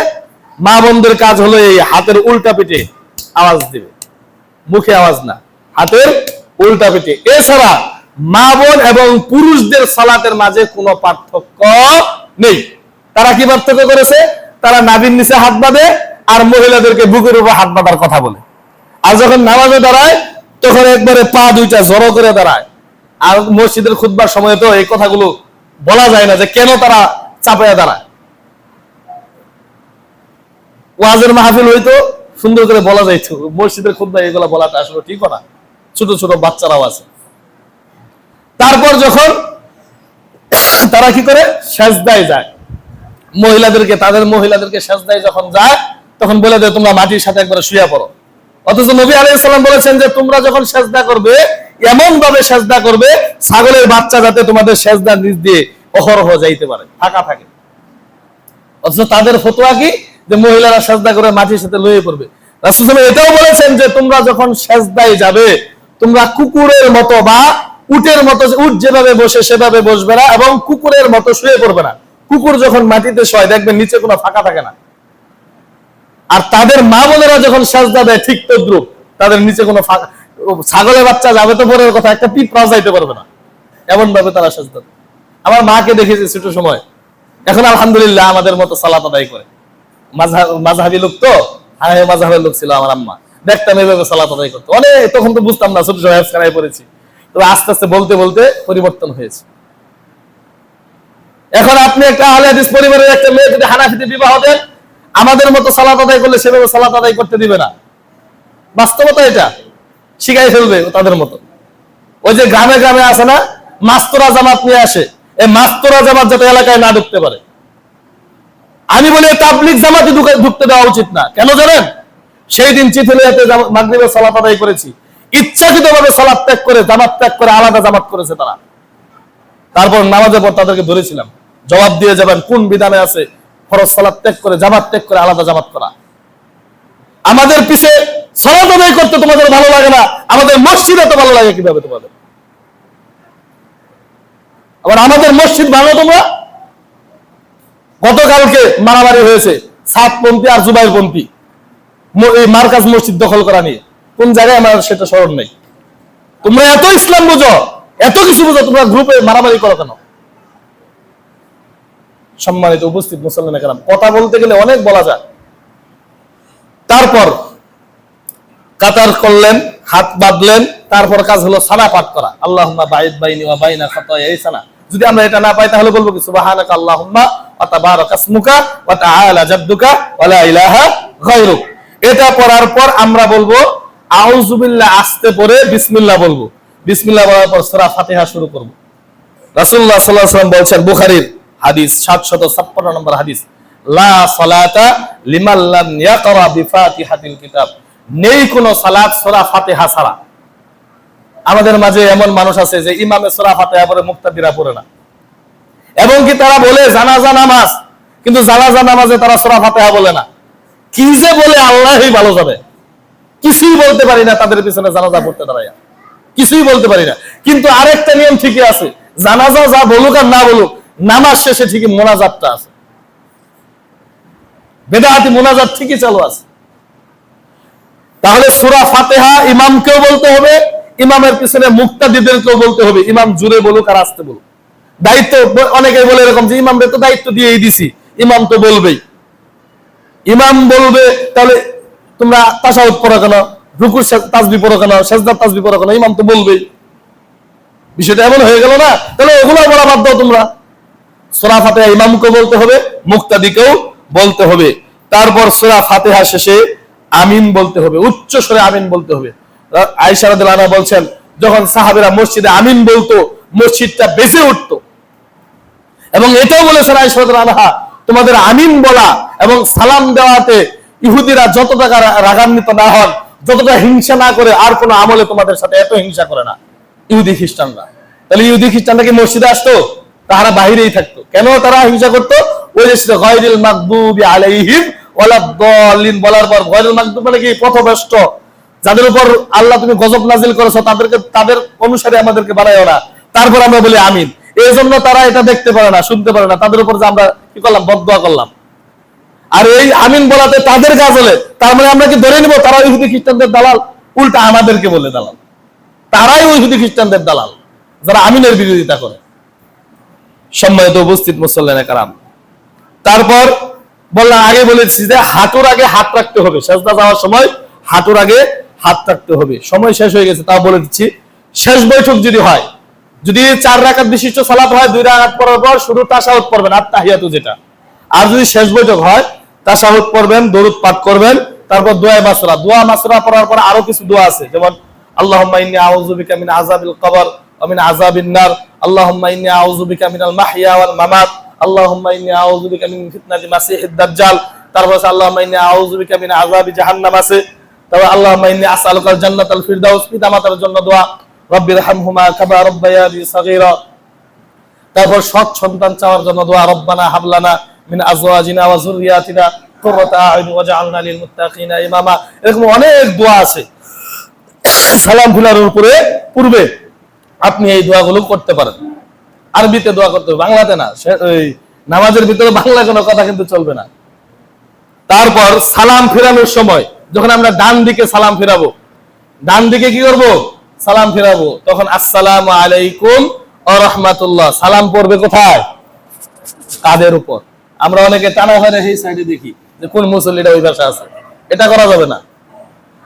মা বোনদের কাজ হলো এই হাতের উল্টা পিঠে আওয়াজ দিবে, মুখে আওয়াজ না, হাতের উল্টা পিঠে। এছাড়া মা বোন এবং পুরুষদের সালাতের মাঝে কোনো পার্থক্য নেই। তারা কি পার্থক্য করেছে? তারা নাভির নিচে হাত বাঁধে আর মহিলাদেরকে বুকের উপর হাত বাঁধার কথা বলে। আর যখন নামাজে দাঁড়ায় তখন একবারে পা দুইটা জড়ো করে দাঁড়ায়। আর মসজিদের খুতবার সময় তো এই কথাগুলো বলা যায় না যে কেন তারা চাপায়া দাঁড়ায়। ওয়াজের মাহফিল হইতো সুন্দর করে বলা যাইতো, মসজিদের খুতবায় এগুলো বলাটা আসলে ঠিক না, ছোট ছোট বাচ্চারাও আছে। তারপর যখন তারা কি করে? সেজদায় যায়, মহিলাদেরকে সেজদায় যখন যায় তখন বলে দেয় তোমরা মাটির সাথে একবার শুয়ে পড়ো। অথচ নবী আলাইহিস সালাম বলেছেন যে তোমরা যখন সেজদা করবে এমন ভাবে সেজদা করবে ছাগলের বাচ্চা যাতে তোমাদের সেজদার নিচ দিয়ে অহরহ যাইতে পারে, ফাঁকা থাকে। অথচ তাদের ফতোয়া কি? যে মহিলারা সেজদা করে মাটির সাথে লয়ে পড়বে। রাসূল সাল্লাল্লাহু আলাইহি ওয়াসাল্লাম এটাও বলেছেন যে তোমরা যখন সেজদায় যাবে তোমরা কুকুরের মতো বা উটের মতো, উট যেভাবে বসে সেভাবে বসবে না এবং কুকুরের মতো শুয়ে পড়বে না। কুকুর যখন মাটিতে শোয় দেখবেন নিচে কোনো ফাঁকা থাকে না। আর তাদের মা বোনেরা যখন সেজদা দেয় ঠিক তদ্রুপ, তাদের নিচে কোনো ফাঁকা, ছাগলের বাচ্চা যাবে তো পরের কথা, একটা পিঁপড়া যাইতে পারবে না, এমন ভাবে তারা সেজদা দেয়। আমার মাকে দেখেছি ছোট সময়, এখন আলহামদুলিল্লাহ আমাদের মতো সালাত আদায় করে। মাযহাবী লোক তো, হানাফি মাযহাবের লোক ছিল আমার আম্মা, দেখতাম এইভাবে সালাত আদায় করতো অনেক। তখন তো বুঝতাম না, ছোট সময় হেফজ পড়েছি, তো আস্তে আস্তে বলতে বলতে পরিবর্তন হয়েছে। এখন আপনি একটা আহলে হাদিস পরিবারের একটা মেয়ে যদি হানাফিতে বিবাহ দেন, আমাদের মতো সালাত আদায় করলে সেভাবে সালাত আদায় করতে দিবে না। বাস্তবতা এটা, শিখাই ফেলবে তাদের মতো। ওই যে গ্রামে গ্রামে আছে না মাস্তরা জামাত নিয়ে আসে, এই মাস্তরা জামাত যাতে এলাকায় না ঢুকতে পারে। আমি বলি তাবলীগ জামাতে ঢুকতে দেওয়া উচিত না। কেন জানেন? সেই দিন চিথিলিয়াতে মাগরিবের সালাত আদায় করেছি, ইচ্ছাকৃতভাবে সালাত ত্যাগ করে, জামাত ত্যাগ করে আলাদা জামাত করেছে তারা। তারপর নামাজের পর তাদেরকে ধরেছিলাম, জবাব দিয়ে যাবেন কোন বিধানে আছে ফরজ সালাত ত্যাগ করে, জামাত ত্যাগ করে আলাদা জামাত করা। আমাদের পিছে সালাত আদায় করতে তোমাদের ভালো লাগে না, আমাদের মসজিদে তো ভালো লাগে কিভাবে তোমাদের? আবার আমাদের মসজিদ ভালো তোমরা। গতকালকে মারামারি হয়েছে সাতপন্থী আর জুবাইরপন্থী, এই মার্কাজ মসজিদ দখল করা নিয়ে। কোন জায়গায় আমার সেটা স্মরণ নেই। তোমরা এত ইসলাম বুঝো, এত কিছু বুঝো, তোমরা গ্রুপে মারামারি করো কেন? সম্মানিত উপস্থিত মুসলমান কেরাম, কথা বলতে গেলে অনেক বলা যায়। তারপর কাতার করলেন, হাত বাঁধলেন, তারপর কাজ হলো সানা পাঠ করা, আল্লাহুম্মা বাঈদ বাইনি ওয়া বাইনা খাতায়া এই সানা। যদি আমরা এটা না পাই তাহলে বলবো কি? সুবহানাকা আল্লাহুম্মা ওয়া তাবারাকা ইসমুকা ওয়া তাআলা জাদ্দুকা ওয়া লা ইলাহা গায়রুক। এটা পড়ার পর আমরা বলবো আউযু বিল্লাহ, আস্তে পড়ে বিসমিল্লাহ বলবো। বিসমিল্লাহ বলার পর সূরা ফাতিহা শুরু করব। রাসূলুল্লাহ সাল্লাল্লাহু আলাইহি ওয়াসাল্লাম বলেছেন, বুখারীর হাদিস 756 নম্বর হাদিস, লা সালাতা লিমান লাম ইয়াকরা বিফাতিহাতিল কিতাব। নেই কোন সালাত সূরা ফাতিহা ছাড়া। আমাদের মাঝে এমন মানুষ আছে যে ইমামে সূরা ফাতিহা পড়ে, মুক্তাদিরা পড়ে না। এবং কি তারা বলে জানাজা নামাজ, কিন্তু জানাজা নামাজে তারা সূরা ফাতিহা বলে না। কি যে বলে আল্লাহই ভালো যাবে। কিছুই বলতে পারি না তাদের পিছনে জানাজা পড়তে দাঁড়ায়, কিছুই বলতে পারি না। কিন্তু আরেকটা নিয়ম ঠিকই আছে, জানাজা যা বলুক আর না বলুক, নামাজ শেষে ঠিকই মোনাজাতটা আছে, বেদাতি মোনাজাত ঠিকই চালু আছে। তাহলে সূরা ফাতিহা ইমামকেও বলতে হবে, ইমামের পিছনে মুক্তাদিদেরকেও বলতে হবে। ইমাম জুড়ে বলুক আর আসতে বলুক। দায়িত্ব অনেকে বলে এরকম যে ইমামকে তো দায়িত্ব দিয়েই দিছি, ইমাম তো বলবেই। ইমাম বলবে তাহলে তোমরা তাশাহুদ পড়ো কেন, রুকুর তাসবিহ পড়ো কেন, সিজদার তাসবিহ পড়ো কেন? ইমাম তো বলবেই। বিষয়টা এমন হয়ে গেল না? তাহলে ওগুলো বলা বাদ দাও তোমরা। সূরা ফাতিহা ইমামকেও বলতে হবে, মুক্তাদিকেও বলতে হবে। তারপর সূরা ফাতিহা শেষে আমিন বলতে হবে, উচ্চ স্বরে আমিন বলতে হবে। আয়েশা রাদিয়াল্লাহু আনহা বলছেন, যখন সাহাবীরা মসজিদে আমিন বলতো মসজিদটা বেঁচে উঠতো। এবং এটাও বলেছেন আয়েশা রাদিয়াল্লাহু আনহা, তোমাদের আমিন বলা এবং সালাম দেওয়াতে ইহুদিরা যতটা রাগান্বিত না হন, যতটা হিংসা না করে, আর কোনো আমলে তোমাদের সাথে এত হিংসা করে না ইহুদি খ্রিস্টানরা। তাহলে ইহুদি খ্রিস্টানরা কি মসজিদে আসতো? তারা বাহিরেই থাকতো। কেন তারা হিংসা করতো? ওই যে গায়রিল মাগদুবি আলাইহিম ওয়ালাদ-দাল্লিন বলার পর গায়রিল মাগদুব মানে কি? পথভ্রষ্ট, যাদের উপর আল্লাহ তুমি গজব নাজিল করেছো তাদের অনুসারে আমাদেরকে বানায়ও না। তারপর আমরা বলি আমিন। এই জন্য তারা এটা দেখতে পারে না, শুনতে পারে না, তাদের উপর যে আমরা কি করলাম? বদদোয়া করলাম। আর এই আমিন বলাতে তাদের কাজ হলে তার মানে আমরা কি ধরে নিব তারা ইহুদি খ্রিস্টানদের দালাল? উল্টা আমাদেরকে বলে দালাল। তারাই ইহুদি খ্রিস্টানদের দালাল, যারা আমিনের বিরোধিতা করে। সম্মানিত উপস্থিত মুসল্লিয়ানে কেরাম, তারপর বললাম, আগে বলেছি যে হাঁটুর আগে হাত রাখতে হবে। সেজদা যাওয়ার সময় হাঁটুর আগে হাত রাখতে হবে। সময় শেষ হয়ে গেছে, তাও বলে দিচ্ছি। শেষ বৈঠক যদি হয়, যদি 4 রাকাত বিশিষ্ট সালাত হয়, 2 রাকাত পড়ার পর শুধু তাশাহুদ পড়বেন, আত-তাহিয়াতু যেটা। আর যদি শেষ বৈঠক হয়, তাশাহুদ পড়বেন, দরুদ পাঠ করবেন, তারপর দোয়া মাসরা। দোয়া মাসরা পড়ার পর আরো কিছু দোয়া আছে, যেমন আল্লাহুম্মা ইন্নী আউযু বিকা মিন আযাবিল কবর ওয়া মিন আযাবিন নার, আল্লাহুম্মা ইন্নী আউযু বিকা মিনাল মাহইয়া ওয়াল মামাত, আল্লাহুম্মা ইন্নী আউযু বিকা মিন ফিতনাতি মাসিহিদ দাজ্জাল। তারপর আল্লাহুম্মা ইন্নী আউযু বিকা মিন আযাবি জাহান্নাম আছে। তারপর আল্লাহুম্মা ইন্নী আসআলুকাল জান্নাতাল ফিরদাউস, পিতামাতার জন্য দোয়া, রব্বিরহামহুমা কামা রাব্বায়ানি সাগীরা। তারপর সৎ সন্তান চাওয়ার জন্য দোয়া, রব্বানা হাবলানা মিন আজওয়াজিনা ওয়া যুররিয়াতিনা কুররাতা আ'ইন ওয়াজআলনা লিল মুত্তাকিনা ইমামা। এরকম অনেক দোয়া আছে। সালাম ফিরানোর পূর্বে আপনি এই দোয়াগুলো করতে পারেন। আরবিতে দোয়া করতে হবে, বাংলাতে না। ওই নামাজের ভিতরে বাংলা কোনো কথা কিন্তু চলবে না। তারপর সালাম ফিরানোর সময় যখন আমরা ডান দিকে সালাম ফিরাবো, ডান দিকে কি করব? সালাম ফিরাবো, তখন আসসালামু আলাইকুম ওয়া রাহমাতুল্লাহ। সালাম পড়বে কোথায়? কাঁধের উপর। আমরা অনেকে টানা হয় এই সাইডে দেখি যে কোন মুসল্লিটা ওই পাশে আছে, এটা করা যাবে না।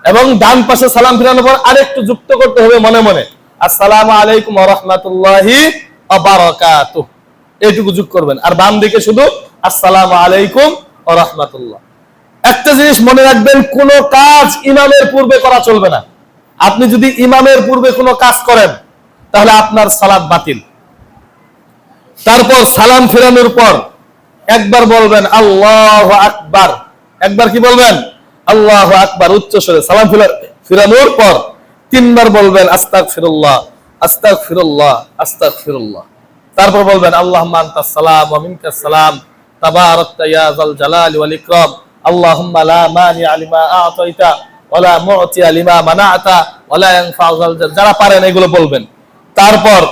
এবং ডান পাশে সালাম ফিরানোর পর আরেকটু যুক্ত করতে হবে মনে মনে, আসসালামু আলাইকুম ওয়া রাহমাতুল্লাহি ওয়া বারাকাতুহু, এইটুকু যোগ করবেন। আর বাম দিকে শুধু আসসালামু আলাইকুম ওয়া রাহমাতুল্লাহ। একটা জিনিস মনে রাখবেন, কোন কাজ ইমামের পূর্বে করা চলবে না। আপনি যদি ইমামের পূর্বে কোনো কাজ করেন তাহলে আপনার সালাত বাতিল। তারপর সালাম ফিরানোর পর একবার বলবেন আল্লাহু আকবার। একবার কি বলবেন? আল্লাহু আকবার, উচ্চ স্বরে। সালাম ফিরানোর পর 3 বার বলবেন আস্তাগফিরুল্লাহ, আস্তাগফিরুল্লাহ, আস্তাগফিরুল্লাহ। তারপর বলবেন আল্লাহুম্মা আনতাস সালাম ওয়া মিনকাস সালাম, তাবারাকতা ইয়া যাল জালালি ওয়াল ইকরাম, আল্লাহুম্মা লা মানিআ লিমা আ'তাইতা ওয়া লা মু'তিয়া লিমা মানা'তা ওয়া লা ইয়ানফা'ু যাল জালাল। যারা পারেন এগুলো বলবেন। তারপর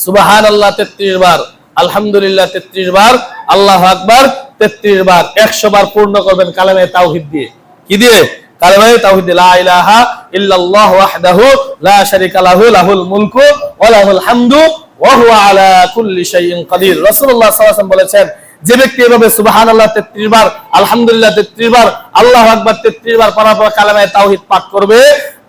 সুবহানাল্লাহ 33 বার, আলহামদুলিল্লাহ 33 বার, আল্লাহু আকবার 33 বার। 100 বার পূর্ণ করবেন কালেমে তাওহীদ দিয়ে। কি দিয়ে? কালেমে তাওহীদ। লা ইলাহা ইল্লাল্লাহু ওয়াহদাহু লা শারীকা লাহু, লাহুল মুলকু ওয়া লাহুল হামদু ওয়া হুয়া আলা কুল্লি শাইইন কাদির। রাসূলুল্লাহ সাল্লাল্লাহু আলাইহি ওয়াসাল্লাম বলেছেন, যে ব্যক্তি এভাবে সুবহানাল্লাহ 33 বার, আলহামদুলিল্লাহ 33 বার, আল্লাহু আকবার 33 বার পড়ার পর কালেমে তাওহীদ পাঠ করবে,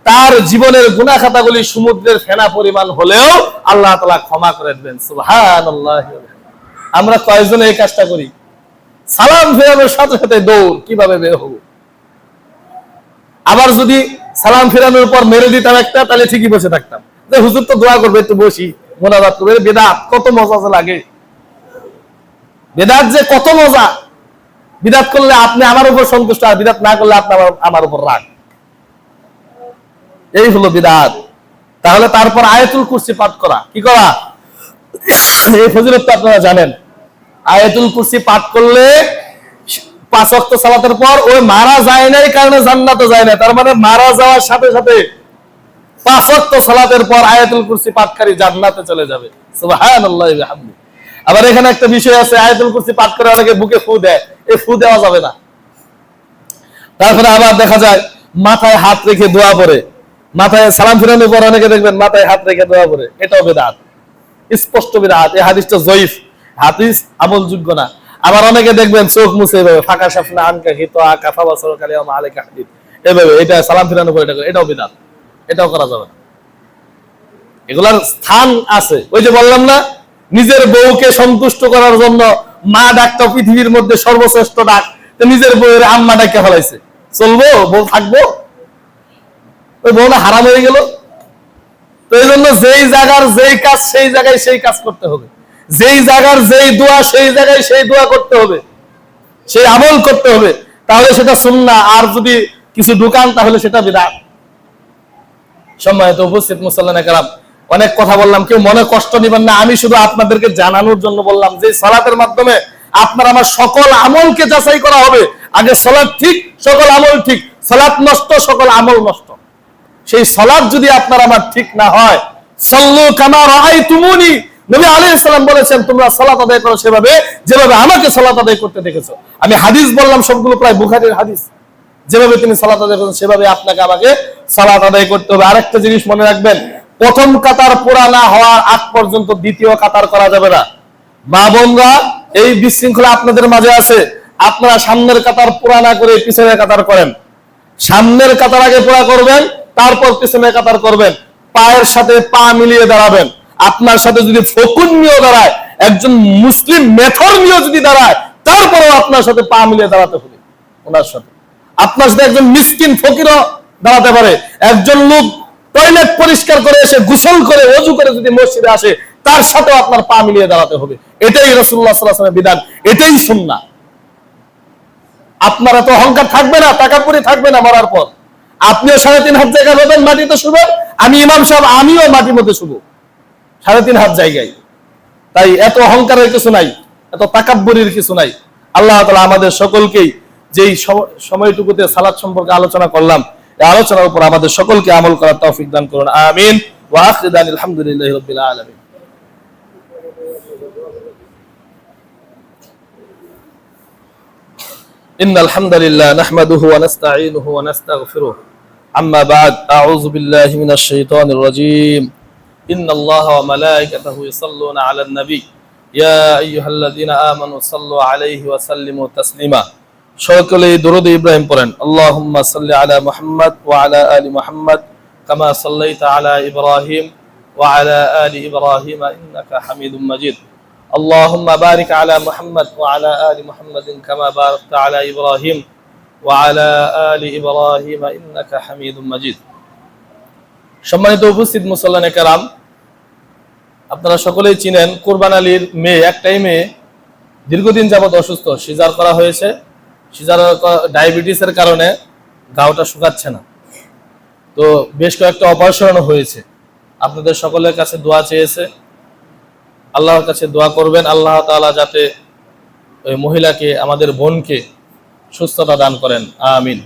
তার জীবনের গুনাহ খাতাগুলি সমুদ্রের ফেনা পরিমাণ হলেও আল্লাহ তাআলা ক্ষমা করে দেবেন। সুবহানাল্লাহ। আমরা কয়জন এই কাজটা করি? সালাম ফেরানোর সাথে সাথে দৌড়, কিভাবে বের হবো। আবার যদি সালাম ফেরানোর পর মেরে দিতাম একটা, তাহলে ঠিকই বসে থাকতাম, যে হুজুর তো দোয়া করবে, একটু বসি, মোনাজাত করবে। বিদআত কত মজা লাগে, বিদআত যে কত মজা। বিদআত করলে আপনি আমার উপর সন্তুষ্ট, আর বিদআত না করলে আপনি আমার উপর রাগ। এই হলো বিদআত। তাহলে তারপর আয়াতুল কুরসি পাঠ করা। কি করা? এই ফজিলত তো আপনারা জানেন। আয়াতুল কুরসি পাঠ করলে 5 ওয়াক্ত সালাতের পর ওই মারা যায় নাই কারণে জান্নাতে যায় না, তার মানে মারা যাওয়ার সাথে সাথে 5 ওয়াক্ত সালাতের পর আয়াতুল কুরসি পাঠকারী জান্নাতে চলে যাবে। সুবহানাল্লাহি ওয়া বিহামদিহি। আবার এখানে একটা বিষয় আছে, আয়াতুল কুরসি পাঠ করে অনেকে বুকে ফু দেয়, এই ফু দেওয়া যাবে না। তারপরে আবার দেখা যায় মাথায় হাত রেখে দোয়া পড়ে, মাথায় সালাম ফিরানোর পর অনেকে দেখবেন মাথায় হাত রেখে দোয়া পড়ে, এটাও বিদআত, স্পষ্ট বিদআত। এই হাদিসটা জয়ীফ, হাদিস আমলযোগ্য না। আবার অনেকে দেখবেন চোখ মুছে এভাবে, ফাঁকা সাফনা আনকা হিত কাফা বছর কালিয়া আলাইকা হাদিদ, এভাবে এটা সালাম ফিরানোর পর এটা করে, এটাও বিদআত, এটাও করা যাবে না। এগুলার স্থান আছে। ওই যে বললাম না, নিজের বউকে সন্তুষ্ট করার জন্য মা ডাকটা পৃথিবীর মধ্যে সর্বশ্রেষ্ঠ ডাক, তো নিজের বউয়ের আম্মা ডাকে ফেলাইছে, চলবো? বউ থাকবো? ওই বউ না হারাম হয়ে গেল। তো এই জন্য যেই জায়গার যেই কাজ সেই জায়গায় সেই কাজ করতে হবে, যেই জায়গার যেই দোয়া সেই জায়গায় সেই দোয়া করতে হবে, সেই আমল করতে হবে, তাহলে সেটা সুন্নাহ। আর যদি কিছু ঢুকান তাহলে সেটা বিদআত। সম্মানিত উপস্থিত মুসল্লিয়ানে কেরাম, অনেক কথা বললাম, কেউ মনে কষ্ট নিবেন না। আমি শুধু আপনাদেরকে জানানোর জন্য বললাম যে সালাতের মাধ্যমে আপনার আমার সকল আমলকে যাচাই করা হবে। আগে সালাত ঠিক, সকল আমল ঠিক। সালাত নষ্ট, সকল আমল নষ্ট। সেই সালাত যদি আপনার আমার ঠিক না হয়, সাল্লু কামা রাআইতুমুনি, নবী আলাইহিস সালাম বলেছেন তোমরা সালাত আদায় করো সেভাবে যেভাবে আমাকে সালাত আদায় করতে দেখেছো। আমি হাদিস বললাম, সবগুলো প্রায় বুখারীর হাদিস। যেভাবে তিনি সালাত আদায় করেন সেভাবে আপনাকে আমাকে সালাত আদায় করতে হবে। আরেকটা জিনিস মনে রাখবেন, প্রথম কাতার পুরা না হওয়ার আগ পর্যন্ত দ্বিতীয় কাতার করা যাবে না। মা বোনরা, এই বিশৃঙ্খলা আপনাদের মাঝে আছে। আপনারা সামনের কাতার পুরা না করে পিছনের কাতার করেন। সামনের কাতার আগে পুরা করবেন, তারপর পিছনের কাতার করবেন। পায়ের সাথে পা মিলিয়ে দাঁড়াবেন। আপনার সাথে যদি ফকুন নিয়েও দাঁড়ায়, একজন মুসলিম মেথর নিয়েও যদি দাঁড়ায়, তারপরেও আপনার সাথে পা মিলিয়ে দাঁড়াতে হবে ওনার সাথে। আপনার সাথে একজন মিসকিন ফকিরও দাঁড়াতে পারে। একজন লোক টয়লেট পরিষ্কার করে এসে গোসল করে ওযু করে যদি মসজিদে আসে, তার সাথেও আপনার পা মিলিয়ে দাঁড়াতে হবে। এটাই রাসূলুল্লাহ সাল্লাল্লাহু আলাইহি ওয়াসাল্লামের বিধান, এটাই সুন্নাহ। আপনার এত অহংকার থাকবে না, টাকাপুরি থাকবে না মরার পর। আপনিও 3.5 হাত জায়গা পাবেন মাটিতে শুবেন, আমি ইমাম সাহেব আমিও মাটির মধ্যে শুবো 3.5 হাত জায়গায়। তাই এত অহংকারের কিছু নাই, এত তাকাব্বুরির কিছু নাই। আল্লাহ তাআলা আমাদের সকলকেই যেই সময়টুকুতে সালাত সম্পর্কে আলোচনা করলাম, এই আলোচনার উপর আমাদের সকলকে আমল করার তৌফিক দান করুন। আমিন। ওয়া আখিরু দাওয়ানা আলহামদুলিল্লাহি রাব্বিল আলামিন। إن الحمد لله نحمده ونستعينه ونستغفره أما بعد أعوذ بالله من الشيطان الرجيم إن الله وملائكته يصلون على النبي يا أيها الذين آمنوا صلوا عليه وسلموا تسليما সকলেই দরুদ ইব্রাহিম পড়েন। اللهم صل على محمد وعلى آل محمد كما صليت على إبراهيم وعلى آل إبراهيم إنك حميد مجيد اللهم بارك على محمد وعلى آل محمد كما باركت على إبراهيم وعلى آل إبراهيم إنك حميد مجيد। সম্মানিত উপস্থিত মুসল্লানে কেরাম, আপনারা সকলেই চিনেন কুরবান আলীর মেয়ে, একটাই মেয়ে দীর্ঘদিন যাবত অসুস্থ, সিজার করা হয়েছে। সিজার ডায়াবেটিসের কারণে গাওটা শুকাচ্ছে না। তো বেশ কয়েকটা অপারেশন হয়েছে। আপনাদের সকলের কাছে দোয়া চেয়েছে, আল্লাহর কাছে দোয়া করবেন আল্লাহ তাআলা যাতে ওই মহিলাকে, আমাদের বোনকে সুস্থতা দান করেন। আমিন।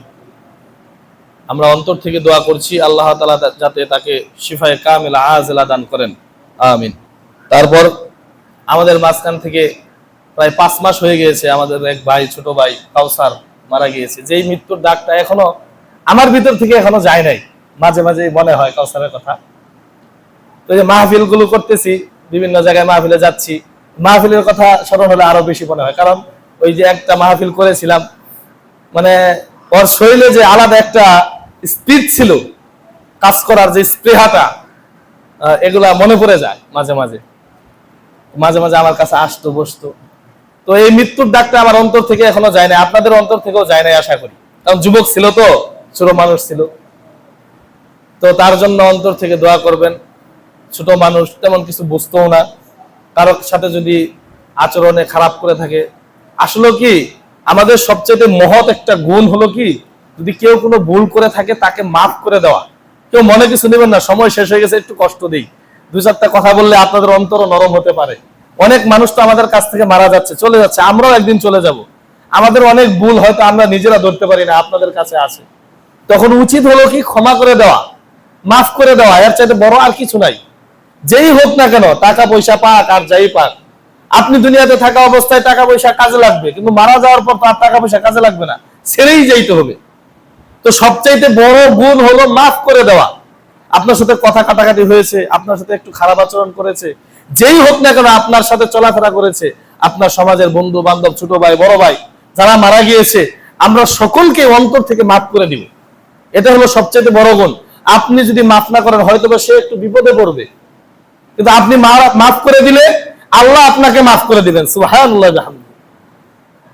আমরা অন্তর থেকে দোয়া করছি আল্লাহ তাআলা যাতে তাকে শিফায়ে কামিলা আজলা দান করেন। আমিন। তারপর আমাদের মাঝখান থেকে প্রায় 5 মাস হয়ে গিয়েছে আমাদের এক ভাই, ছোট ভাই কাউসার মারা গিয়েছে। যেই মৃত্যুর ডাকটা এখনো আমার ভিতর থেকে এখনো যায় নাই। মাঝে মাঝে মনে হয় কাউসারের কথা। তো এই যে মাহফিল গুলো করতেছি, বিভিন্ন জায়গায় মাহফিলে যাচ্ছি, মাহফিলের কথা স্মরণ হলে আরো বেশি মনে হয়। কারণ ওই যে একটা মাহফিল করেছিলাম, মানে ওর শরীরে যে আলাদা একটা স্পিড ছিল, কাজ করার যে স্পৃহাটা, এগুলা মনে পড়ে যায় মাঝে মাঝে। মাঝে মাঝে আমার কাছে আসতো, বসতো। তো এই মৃত্যুর ডাকটা আমার অন্তর থেকে এখনো যায় না, আপনাদের অন্তর থেকেও যায় নাই আশা করি। কারণ যুবক ছিল তো, ছোট মানুষ ছিল। তো তার জন্য অন্তর থেকে দোয়া করবেন। ছোট মানুষ, তেমন কিছু বুঝতো না। কারোর সাথে যদি আচরণে খারাপ করে থাকে, আসলে কি আমাদের সবচেয়ে মহৎ একটা গুণ হলো কি, যদি কেউ কোনো ভুল করে থাকে তাকে মাফ করে দেওয়া। কেউ মনে কিছু নেবেন না, সময় শেষ হয়ে গেছে, একটু কষ্ট দিই, 2-4টা কথা বললে আপনাদের অন্তর নরম হতে পারে। অনেক মানুষ তো আমাদের কাছ থেকে মারা যাচ্ছে, চলে যাচ্ছে, আমরাও একদিন চলে যাব। আমাদের অনেক ভুল হয়তো আমরা নিজেরা ধরতে পারি না, আপনাদের কাছে আছে। তখন উচিত হলো কি ক্ষমা করে দেওয়া, মাফ করে দেওয়া। এর চাইতে বড় আর কিছু নাই। যেই হোক না কেন, টাকা পয়সা পাক আর যাই পাক, আপনি দুনিয়াতে থাকা অবস্থায় টাকা পয়সা কাজে লাগবে, কিন্তু মারা যাওয়ার পর তার টাকা পয়সা কাজে লাগবে না, ছেড়েই যাইতে হবে। তো সবচাইতে বড় গুণ হলো মাফ করে দেওয়া। আপনার সাথে কথা কাটাকাটি হয়েছে, আপনার সাথে একটু খারাপ আচরণ করেছে, যেই হোক না কেন, আপনার সাথে চলাফেরা করেছে, আপনার সমাজের বন্ধু বান্ধব, ছোট ভাই, বড় ভাই যারা মারা গিয়েছে, আমরা সকলকে অন্তর থেকে মাফ করে দিব। এটা হলো সবচেয়ে বড় গুণ। আপনি যদি মাফ না করেন, হয়তো সে একটু বিপদে পড়বে, কিন্তু আপনি মাফ করে দিলে আল্লাহ আপনাকে মাফ করে দিবেন। সুবহানাল্লাহ।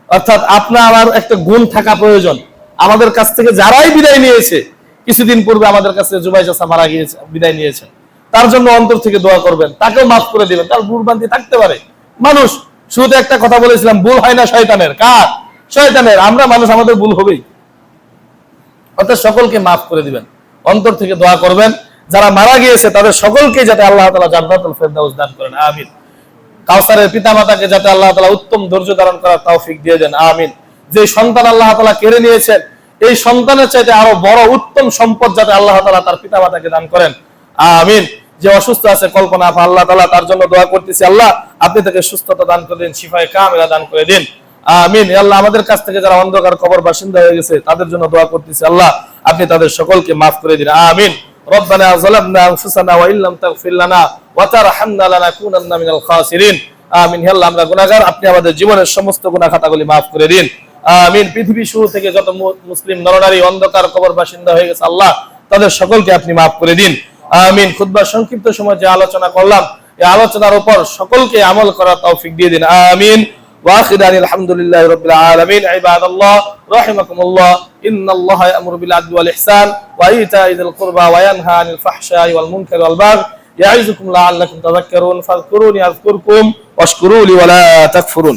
অর্থাৎ আপনার আমার একটা গুণ থাকা প্রয়োজন। আমাদের কাছ থেকে যারাই বিদায় নিয়েছে, কিছুদিন পূর্বে আমাদের কাছে জুবাই চাচা মারা গিয়েছে, বিদায় নিয়েছেন, তার জন্য অন্তর থেকে দোয়া করবেন, তাকেও মাফ করে দিবেন। তার ভুলভ্রান্তি থাকতে পারে, মানুষ। শুরুতে একটা কথা বলেছিলাম, ভুল হয় না শয়তানের। কার? শয়তানের। আমরা মানুষ, আমাদের ভুল হবেই। অর্থাৎ সকলকে মাফ করে দিবেন, অন্তর থেকে দোয়া করবেন যারা মারা গিয়েছে তাদের সকলকে যাতে আল্লাহ তাআলা জান্নাতুল ফেরদাউস দান করেন, আমিন। কাউসারের পিতামাতাকে যাতে আল্লাহ তাআলা উত্তম ধৈর্য ধারণ করার তৌফিক দিয়ে দেন, আমিন। যে সন্তান আল্লাহ তাআলা কেড়ে নিয়েছেন, এই সন্তানের চাইতে আরো বড় উত্তম সম্পদ যাতে আল্লাহ তাআলা তার পিতামাতাকে দান করেন, আমিন। যে অসুস্থ আছে কল্পনা আপা, আল্লাহ তাআলা তার জন্য দোয়া করতেছি, আল্লাহ আপনি তাকে সুস্থতা দান করে দিন, শিফায়ে কামিলা দান করে দিন, আমিন। আল্লাহ আমাদের কাছ থেকে যারা অন্ধকার কবর বাসিন্দা হয়ে গেছে তাদের জন্য দোয়া করতেছি, আল্লাহ আপনি তাদের সকলকে মাফ করে দিন, আমিন। ربنا ظلمنا انفسنا وان لم تغفر لنا وترحمنا لنكونن من الخاسرين, আমিন। হে আল্লাহ আমরা গুনাহগার, আপনি আমাদের জীবনের সমস্ত গুনাহ খাতাগুলি মাফ করে দিন, আমিন। পৃথিবী শুরু থেকে যত মুসলিম নরনারী অন্ধকার কবর বাসিন্দা হয়ে গেছে আল্লাহ তাদের সকলকে আপনি মাফ করে দিন, আমিন। খুতবার সংক্ষিপ্ত সময় যে আলোচনা করলাম এই আলোচনার উপর সকলকে আমল করার তৌফিক দিয়ে দিন, আমিন। واخر الحمد لله رب العالمين. عباد الله رحمكم الله ان الله يأمر بالعدل والإحسان وإيتاء ذي القربى وينهى عن الفحشاء والمنكر والبغي يعظكم لعلكم تذكرون فاذكروني اذكركم واشكروا لي ولا تكفرون.